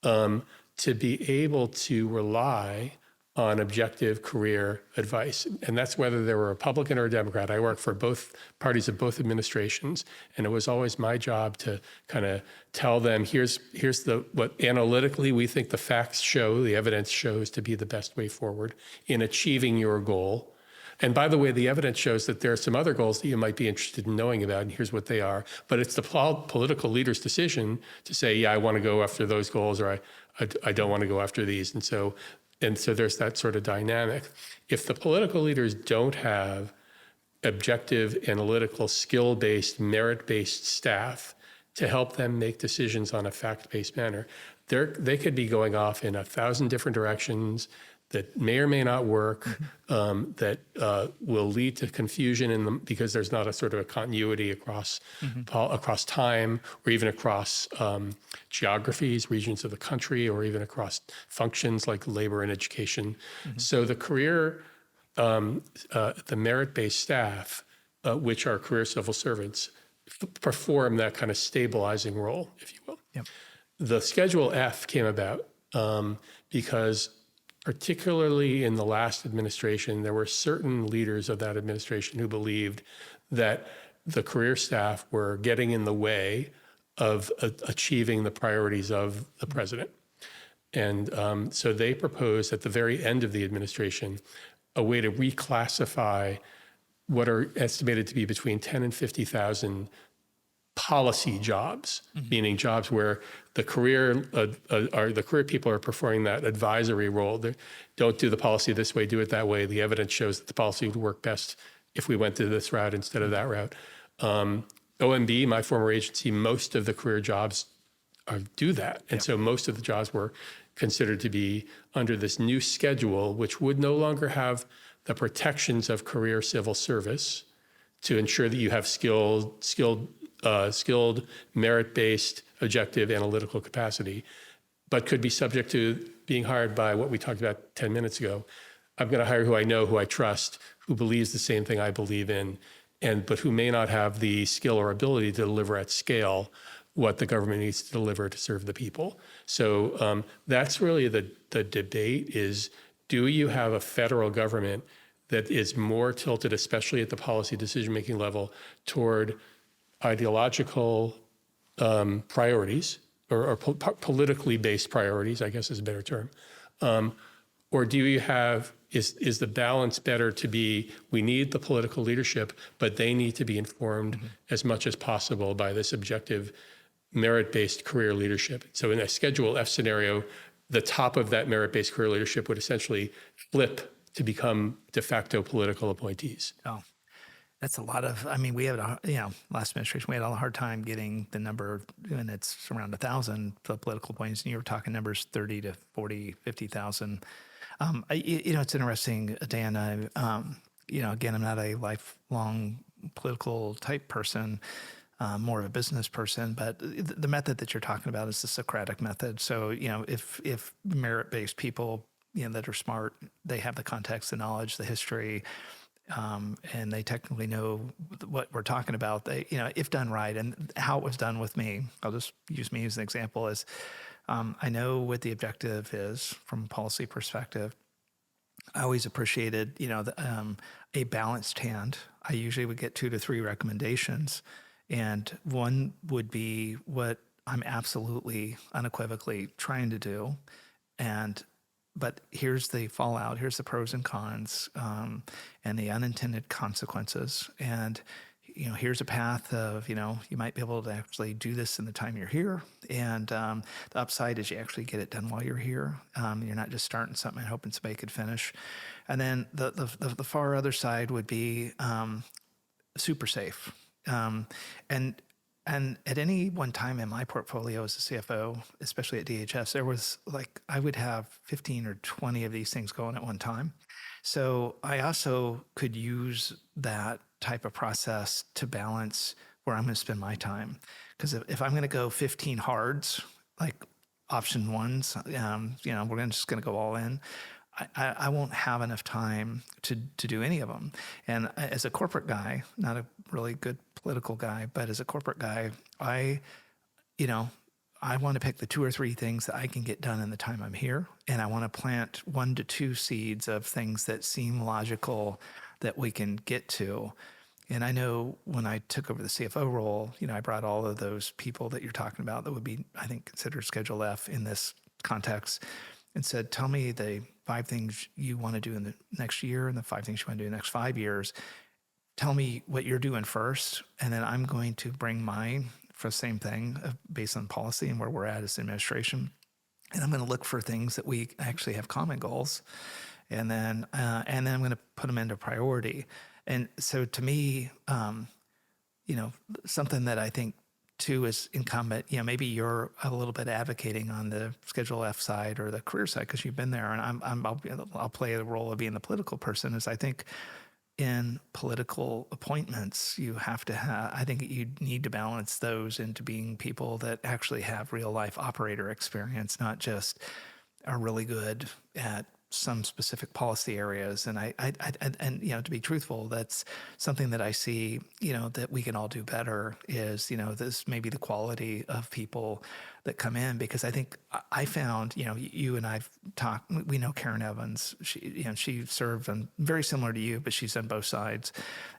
to be able to rely on objective career advice. And that's whether they were a Republican or a Democrat. I worked for both parties of both administrations, and it was always my job to kind of tell them, here's what analytically we think the facts show, the evidence shows to be the best way forward in achieving your goal. And by the way, the evidence shows that there are some other goals that you might be interested in knowing about, and here's what they are. But it's the political leader's decision to say, yeah, I want to go after those goals, or I don't want to go after these. And so there's that sort of dynamic. If the political leaders don't have objective, analytical, skill-based, merit-based staff to help them make decisions on a fact-based manner, they could be going off in 1,000 different directions that may or may not work, that will lead to confusion in them because there's not a sort of a continuity across time, or even across geographies, regions of the country, or even across functions like labor and education. So the career, the merit-based staff, which are career civil servants, perform that kind of stabilizing role, if you will. Yep. The Schedule F came about because particularly in the last administration, there were certain leaders of that administration who believed that the career staff were getting in the way of achieving the priorities of the president. And so they proposed at the very end of the administration a way to reclassify what are estimated to be between 10 and 50,000 policy jobs, meaning jobs where the career people are performing that advisory role. They don't do the policy this way, do it that way. The evidence shows that the policy would work best if we went to this route instead of that route. OMB, my former agency, most of the career jobs do that. And so most of the jobs were considered to be under this new schedule, which would no longer have the protections of career civil service to ensure that you have skilled, merit-based, objective, analytical capacity, but could be subject to being hired by what we talked about 10 minutes ago. I'm going to hire who I know, who I trust, who believes the same thing I believe in, but who may not have the skill or ability to deliver at scale what the government needs to deliver to serve the people. So that's really the debate is, do you have a federal government that is more tilted, especially at the policy decision-making level, toward ideological priorities politically based priorities, I guess is a better term? Or do you have, is the balance better to be, we need the political leadership, but they need to be informed as much as possible by this objective merit-based career leadership? So in a Schedule F scenario, the top of that merit-based career leadership would essentially flip to become de facto political appointees. Oh, that's a lot of, I mean, we had, last administration, we had a hard time getting the number, and it's around 1,000 political appointees, and you were talking numbers 30 to 40, 50,000. It's interesting, Dan, again, I'm not a lifelong political type person, more of a business person, but the method that you're talking about is the Socratic method. So, if merit-based people, that are smart, they have the context, the knowledge, the history, and they technically know what we're talking about. They, if done right, and how it was done with me, I'll just use me as an example, is I know what the objective is from a policy perspective. I always appreciated, a balanced hand. I usually would get 2 to 3 recommendations, and one would be what I'm absolutely unequivocally trying to do, but here's the fallout, here's the pros and cons, and the unintended consequences. And, here's a path of, you might be able to actually do this in the time you're here. And the upside is you actually get it done while you're here. You're not just starting something and hoping somebody could finish. And then the far other side would be super safe. And at any one time in my portfolio as a CFO, especially at DHS, there was I would have 15 or 20 of these things going at one time. So I also could use that type of process to balance where I'm going to spend my time. Because if I'm going to go 15 hards, like option ones, we're just going to go all in, I won't have enough time to do any of them. And as a corporate guy, not a really good political guy, but as a corporate guy, I want to pick the 2 or 3 things that I can get done in the time I'm here. And I want to plant 1 to 2 seeds of things that seem logical that we can get to. And I know when I took over the CFO role, I brought all of those people that you're talking about that would be, I think, considered Schedule F in this context, and said, tell me the 5 things you want to do in the next year and the 5 things you want to do in the next 5 years. Tell me what you're doing first, and then I'm going to bring mine for the same thing based on policy and where we're at as administration. And I'm going to look for things that we actually have common goals, and then I'm going to put them into priority. And so to me, something that I think too is incumbent, maybe you're a little bit advocating on the Schedule F side or the career side because you've been there, and I'll play the role of being the political person. Is I think in political appointments, I think you need to balance those into being people that actually have real life operator experience, not just are really good at some specific policy areas. And to be truthful, that's something that I see, that we can all do better is, this may be the quality of people that come in, because I think I found, you and I've talked, we know Karen Evans, she served on very similar to you, but she's on both sides.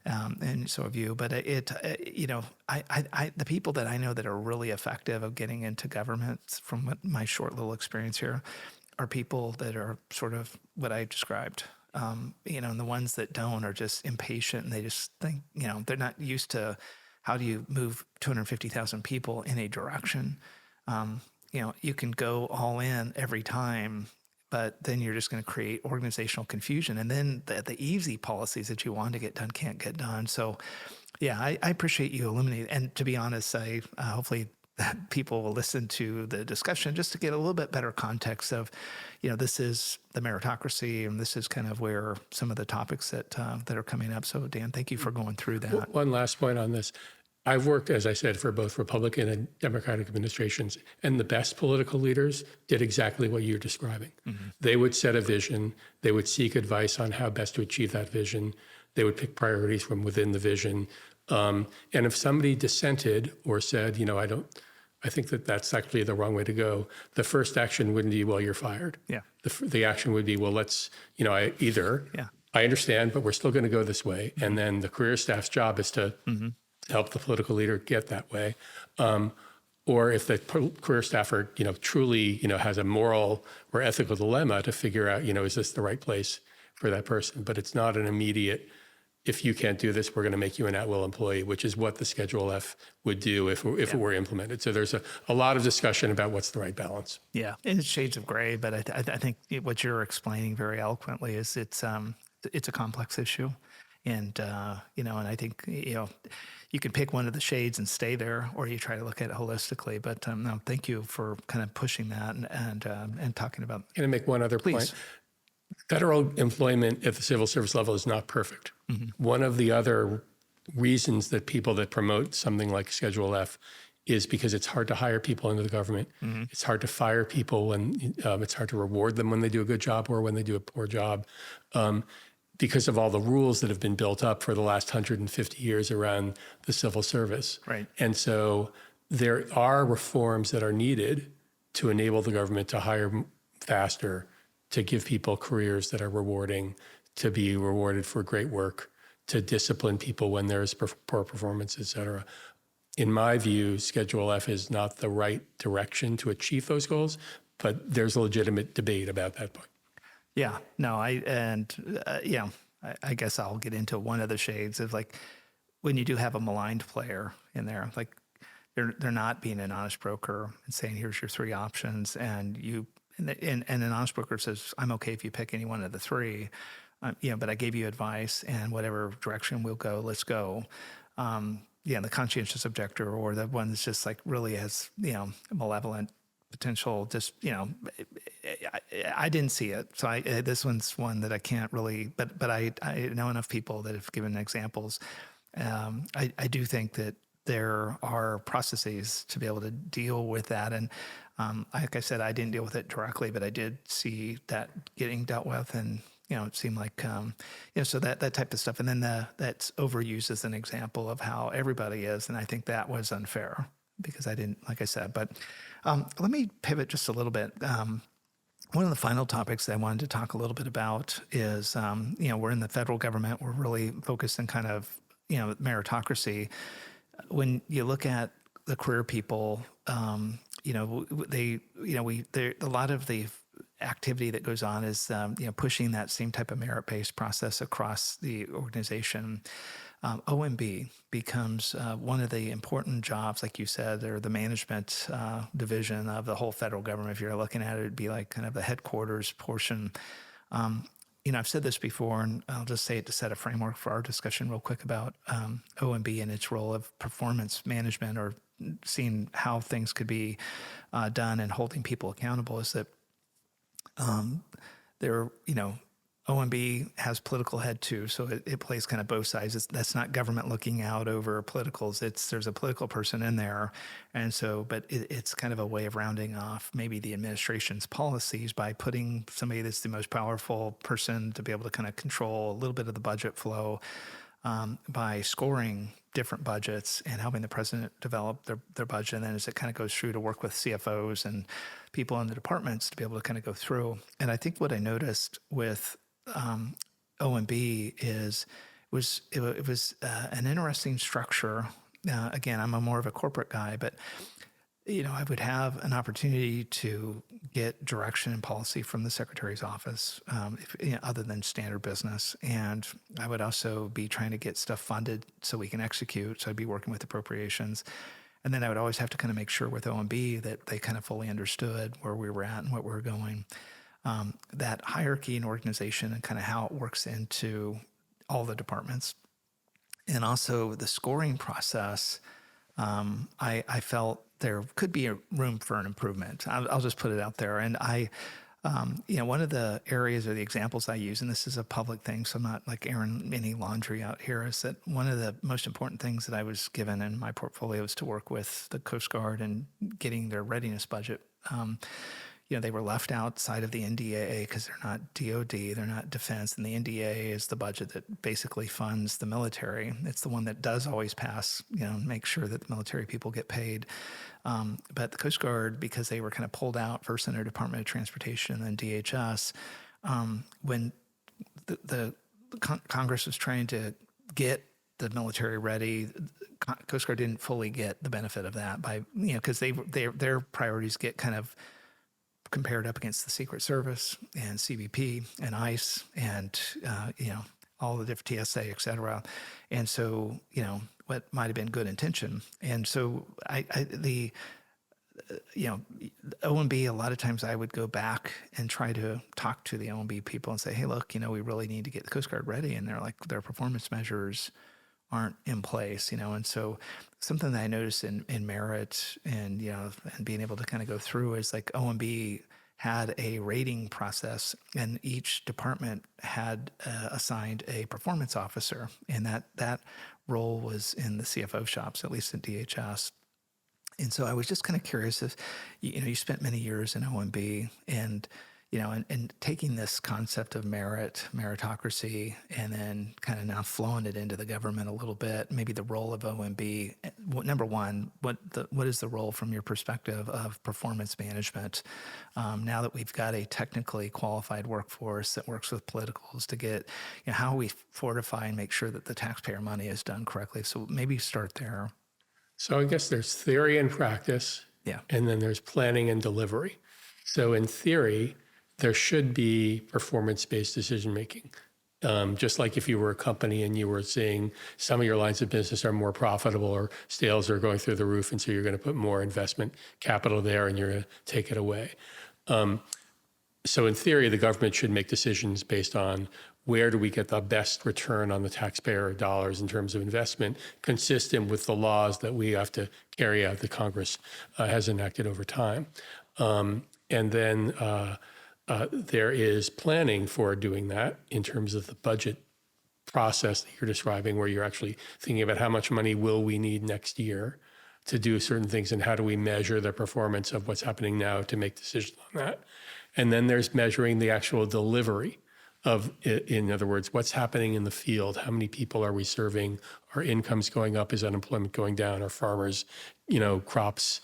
And so have you, but the people that I know that are really effective of getting into government from my short little experience here are people that are sort of what I described, and the ones that don't are just impatient, and they just think, they're not used to how do you move 250,000 people in a direction. You can go all in every time, but then you're just going to create organizational confusion. And then the easy policies that you want to get done can't get done. So yeah, I appreciate you illuminating. And to be honest, I hopefully that people will listen to the discussion just to get a little bit better context of, this is the meritocracy, and this is kind of where some of the topics that are coming up. So Dan, thank you for going through that. One last point on this. I've worked, as I said, for both Republican and Democratic administrations, and the best political leaders did exactly what you're describing. Mm-hmm. They would set a vision. They would seek advice on how best to achieve that vision. They would pick priorities from within the vision. And if somebody dissented or said, I think that that's actually the wrong way to go, the first action wouldn't be, well, you're fired. Yeah. The action would be, well, let's, I understand, but we're still going to go this way. And then the career staff's job is to help the political leader get that way. or if the career staffer, truly, has a moral or ethical dilemma to figure out, is this the right place for that person? But it's not an immediate, if you can't do this, we're going to make you an at-will employee, which is what the Schedule F would do if it were implemented. So there's a lot of discussion about what's the right balance. Yeah, and it's shades of gray, but I think what you're explaining very eloquently is it's a complex issue, and and I think you can pick one of the shades and stay there, or you try to look at it holistically. But no, thank you for kind of pushing that and talking about. Can I make one other point? Federal employment at the civil service level is not perfect. Mm-hmm. One of the other reasons that people that promote something like Schedule F is because it's hard to hire people into the government. Mm-hmm. It's hard to fire people when it's hard to reward them when they do a good job or when they do a poor job, because of all the rules that have been built up for the last 150 years around the civil service. Right. And so there are reforms that are needed to enable the government to hire faster, to give people careers that are rewarding, to be rewarded for great work, to discipline people when there's poor performance, et cetera. In my view, Schedule F is not the right direction to achieve those goals, but there's a legitimate debate about that point. Yeah, no, I guess I'll get into one of the shades of like when you do have a maligned player in there, like they're not being an honest broker and saying, here's your three options, and an honest broker says, I'm okay if you pick any one of the three, but I gave you advice, and whatever direction we'll go, let's go. The conscientious objector, or the one that's just like really has, malevolent potential, just, I didn't see it. So this one's one that I can't really, but I know enough people that have given examples. I do think that there are processes to be able to deal with that. And like I said, I didn't deal with it directly, but I did see that getting dealt with, and it seemed like so that type of stuff. And then that's overused as an example of how everybody is, and I think that was unfair because I didn't, like I said. But let me pivot just a little bit. One of the final topics that I wanted to talk a little bit about is we're in the federal government. We're really focused on kind of meritocracy. When you look at the career people, a lot of the activity that goes on is pushing that same type of merit-based process across the organization. OMB becomes one of the important jobs, like you said, or the management division of the whole federal government. If you're looking at it, it'd be like kind of the headquarters portion. I've said this before, and I'll just say it to set a framework for our discussion real quick about OMB and its role of performance management, or seeing how things could be done and holding people accountable, is that OMB has political head too, so it plays kind of both sides. That's not government looking out over politicals. There's a political person in there, and so, but it's kind of a way of rounding off maybe the administration's policies by putting somebody that's the most powerful person to be able to kind of control a little bit of the budget flow by scoring different budgets and helping the president develop their budget. And then as it kind of goes through, to work with CFOs and people in the departments to be able to kind of go through. And I think what I noticed with OMB is it was an interesting structure. Again, I'm more of a corporate guy, but I would have an opportunity to get direction and policy from the secretary's office, other than standard business. And I would also be trying to get stuff funded so we can execute. So I'd be working with appropriations. And then I would always have to kind of make sure with OMB that they kind of fully understood where we were at and what we were going. That hierarchy and organization and kind of how it works into all the departments. And also the scoring process, I felt there could be a room for an improvement. I'll just put it out there. And one of the areas or the examples I use, and this is a public thing, so I'm not like airing any laundry out here, is that one of the most important things that I was given in my portfolio was to work with the Coast Guard and getting their readiness budget. They were left outside of the NDAA because they're not DOD, they're not defense, and the NDAA is the budget that basically funds the military. It's the one that does always pass, make sure that the military people get paid. But the Coast Guard, because they were kind of pulled out first under Department of Transportation and then DHS, when the Congress was trying to get the military ready. Coast Guard didn't fully get the benefit of that by, because their priorities get kind of compared up against the Secret Service and CBP and ICE and, all the different TSA, et cetera. And so, what might have been good intention. And so OMB, a lot of times I would go back and try to talk to the OMB people and say, hey, look, we really need to get the Coast Guard ready. And they're like, their performance measures aren't in place, and so something that I noticed in Merit and, and being able to kind of go through is like OMB had a rating process, and each department had assigned a performance officer, and that role was in the CFO shops, at least at DHS. And so I was just kind of curious if, you spent many years in OMB and, and taking this concept of meritocracy, and then kind of now flowing it into the government a little bit, maybe the role of OMB. Number one, what is the role from your perspective of performance management? Now that we've got a technically qualified workforce that works with politicals to get, how we fortify and make sure that the taxpayer money is done correctly. So maybe start there. So I guess there's theory and practice, and then there's planning and delivery. So in theory, there should be performance-based decision-making. Just like if you were a company and you were seeing some of your lines of business are more profitable or sales are going through the roof, and so you're going to put more investment capital there and you're going to take it away. So in theory, the government should make decisions based on where do we get the best return on the taxpayer dollars in terms of investment, consistent with the laws that we have to carry out that Congress has enacted over time. And then there is planning for doing that in terms of the budget process that you're describing, where you're actually thinking about how much money will we need next year to do certain things, and how do we measure the performance of what's happening now to make decisions on that. And then there's measuring the actual delivery of, in other words, what's happening in the field. How many people are we serving? Are incomes going up? Is unemployment going down? Are farmers, crops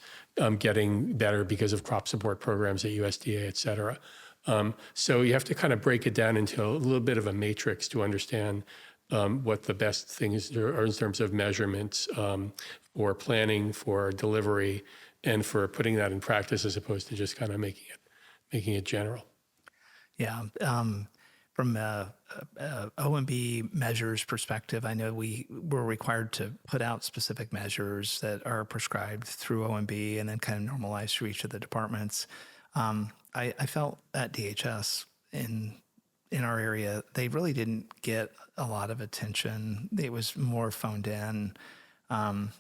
getting better because of crop support programs at USDA, et cetera? So you have to kind of break it down into a little bit of a matrix to understand what the best things are in terms of measurements, or planning, for delivery, and for putting that in practice, as opposed to just kind of making it general. Yeah. From a OMB measures perspective, I know we were required to put out specific measures that are prescribed through OMB and then kind of normalized for each of the departments. I felt at DHS in our area, they really didn't get a lot of attention. It was more phoned in. I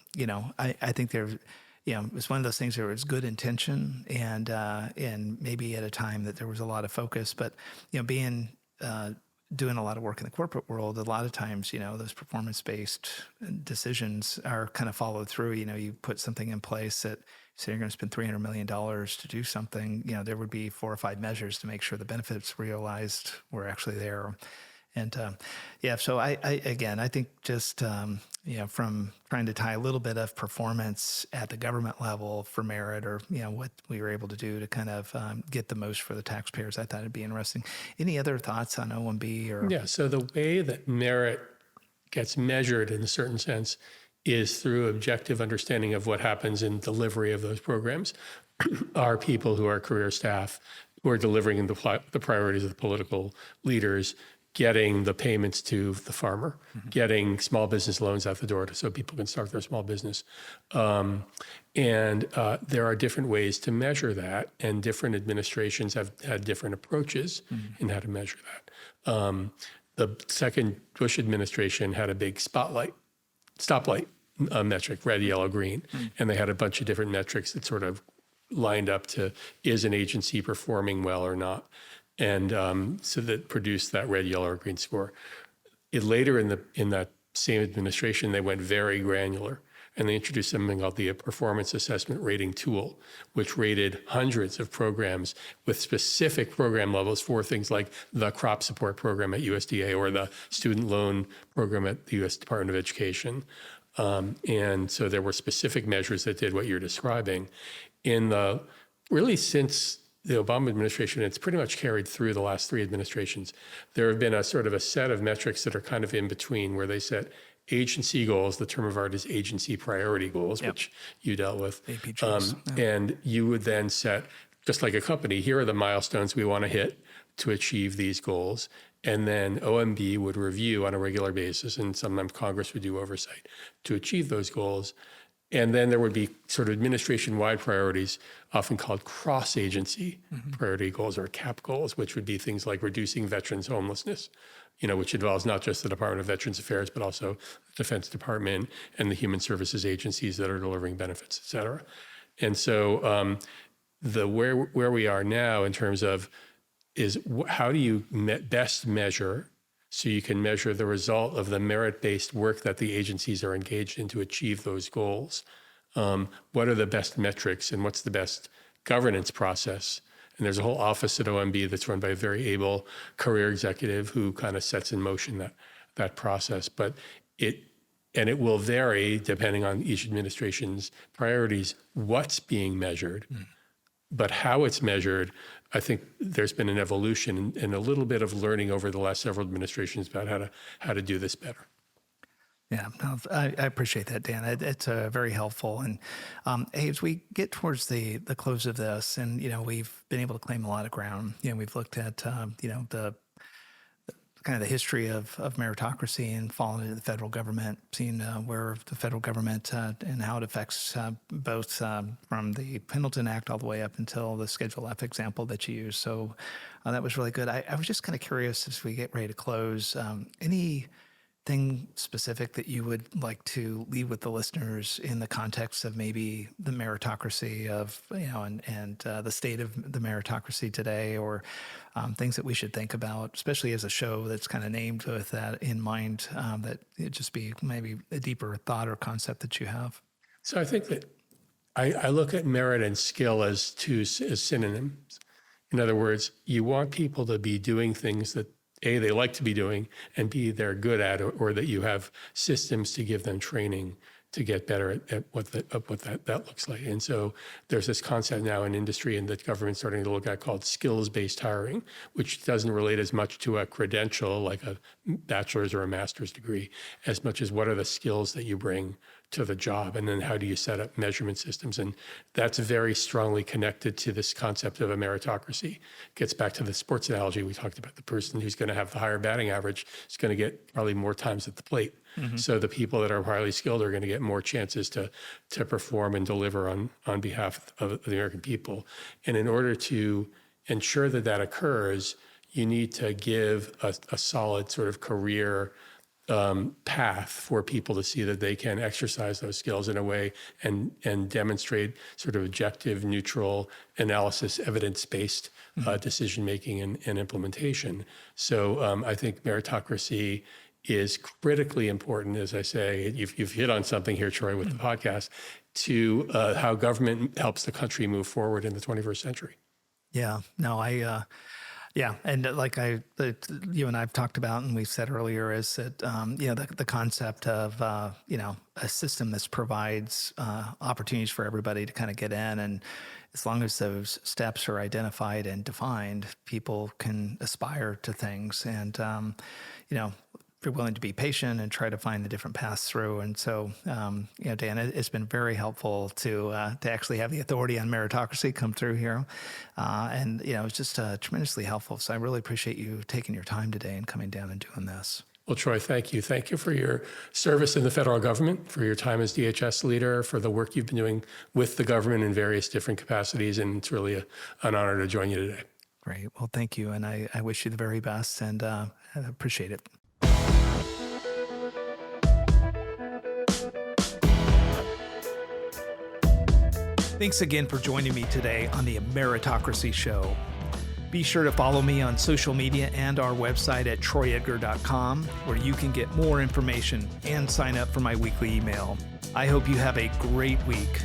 think there, it was one of those things where it was good intention and maybe at a time that there was a lot of focus, but, doing a lot of work in the corporate world, a lot of times, those performance-based decisions are kind of followed through. You put something in place that say you're going to spend $300 million to do something, there would be 4 or 5 measures to make sure the benefits realized were actually there. And so I think just, from trying to tie a little bit of performance at the government level for merit, or, what we were able to do to kind of get the most for the taxpayers, I thought it'd be interesting. Any other thoughts on OMB? Or? Yeah, so the way that merit gets measured in a certain sense is through objective understanding of what happens in delivery of those programs. Our people who are career staff who are delivering the priorities of the political leaders, getting the payments to the farmer, getting small business loans out the door so people can start their small business. And there are different ways to measure that, and different administrations have had different approaches in how to measure that. The second Bush administration had a big stoplight metric, red, yellow, green, and they had a bunch of different metrics that sort of lined up to, is an agency performing well or not? And so that produced that red, yellow, or green score. Later in that same administration, they went very granular, and they introduced something called the Performance Assessment Rating Tool, which rated hundreds of programs with specific program levels for things like the crop support program at USDA or the student loan program at the U.S. Department of Education. And so there were specific measures that did what you're describing. Since the Obama administration, it's pretty much carried through the last 3 administrations. There have been a sort of a set of metrics that are kind of in between, where they set agency goals. The term of art is agency priority goals, which you dealt with. APGs. And you would then set, just like a company, here are the milestones we want to hit to achieve these goals. And then OMB would review on a regular basis, and sometimes Congress would do oversight to achieve those goals. And then there would be sort of administration-wide priorities, often called cross-agency priority goals or CAP goals, which would be things like reducing veterans' homelessness, which involves not just the Department of Veterans Affairs, but also the Defense Department and the human services agencies that are delivering benefits, et cetera. And so where we are now in terms of is how do you best measure, so you can measure the result of the merit-based work that the agencies are engaged in to achieve those goals. What are the best metrics and what's the best governance process? And there's a whole office at OMB that's run by a very able career executive who kind of sets in motion that process. But it will vary depending on each administration's priorities, what's being measured. But how it's measured, I think there's been an evolution and a little bit of learning over the last several administrations about how to do this better. Yeah, no, I appreciate that, Dan. It's very helpful. And hey, as we get towards the close of this, and we've been able to claim a lot of ground. We've looked at the kind of the history of meritocracy and fallen into the federal government, seeing where the federal government and how it affects both from the Pendleton Act all the way up until the Schedule F example that you used. So that was really good. I was just kind of curious as we get ready to close, anything specific that you would like to leave with the listeners in the context of maybe the meritocracy of, and the state of the meritocracy today, or things that we should think about, especially as a show that's kind of named with that in mind, that it just be maybe a deeper thought or concept that you have? So I think that I look at merit and skill as synonyms. In other words, you want people to be doing things that A, they like to be doing, and B, they're good at, or that you have systems to give them training to get better at what that looks like. And so there's this concept now in industry and that government's starting to look at called skills-based hiring, which doesn't relate as much to a credential like a bachelor's or a master's degree, as much as what are the skills that you bring to the job, and then how do you set up measurement systems? And that's very strongly connected to this concept of a meritocracy. Gets back to the sports analogy we talked about. The person who's going to have the higher batting average is going to get probably more times at the plate. So the people that are highly skilled are going to get more chances to perform and deliver on behalf of the American people. And in order to ensure that occurs, you need to give a solid sort of career path for people to see that they can exercise those skills in a way and demonstrate sort of objective, neutral analysis, evidence-based decision-making and implementation. So I think meritocracy is critically important, as I say. You've hit on something here, Troy, with the podcast, to how government helps the country move forward in the 21st century. Yeah, no, yeah, and like you and I've talked about, and we've said earlier, is that the concept of a system that provides opportunities for everybody to kind of get in, and as long as those steps are identified and defined, people can aspire to things, and if you're willing to be patient and try to find the different paths through. And so, Dan, it's been very helpful to actually have the authority on meritocracy come through here. And it's just tremendously helpful. So I really appreciate you taking your time today and coming down and doing this. Well, Troy, thank you. Thank you for your service in the federal government, for your time as DHS leader, for the work you've been doing with the government in various different capacities. And it's really an honor to join you today. Great. Well, thank you. And I wish you the very best, and I appreciate it. Thanks again for joining me today on the Ameritocracy Show. Be sure to follow me on social media and our website at troyedgar.com, where you can get more information and sign up for my weekly email. I hope you have a great week.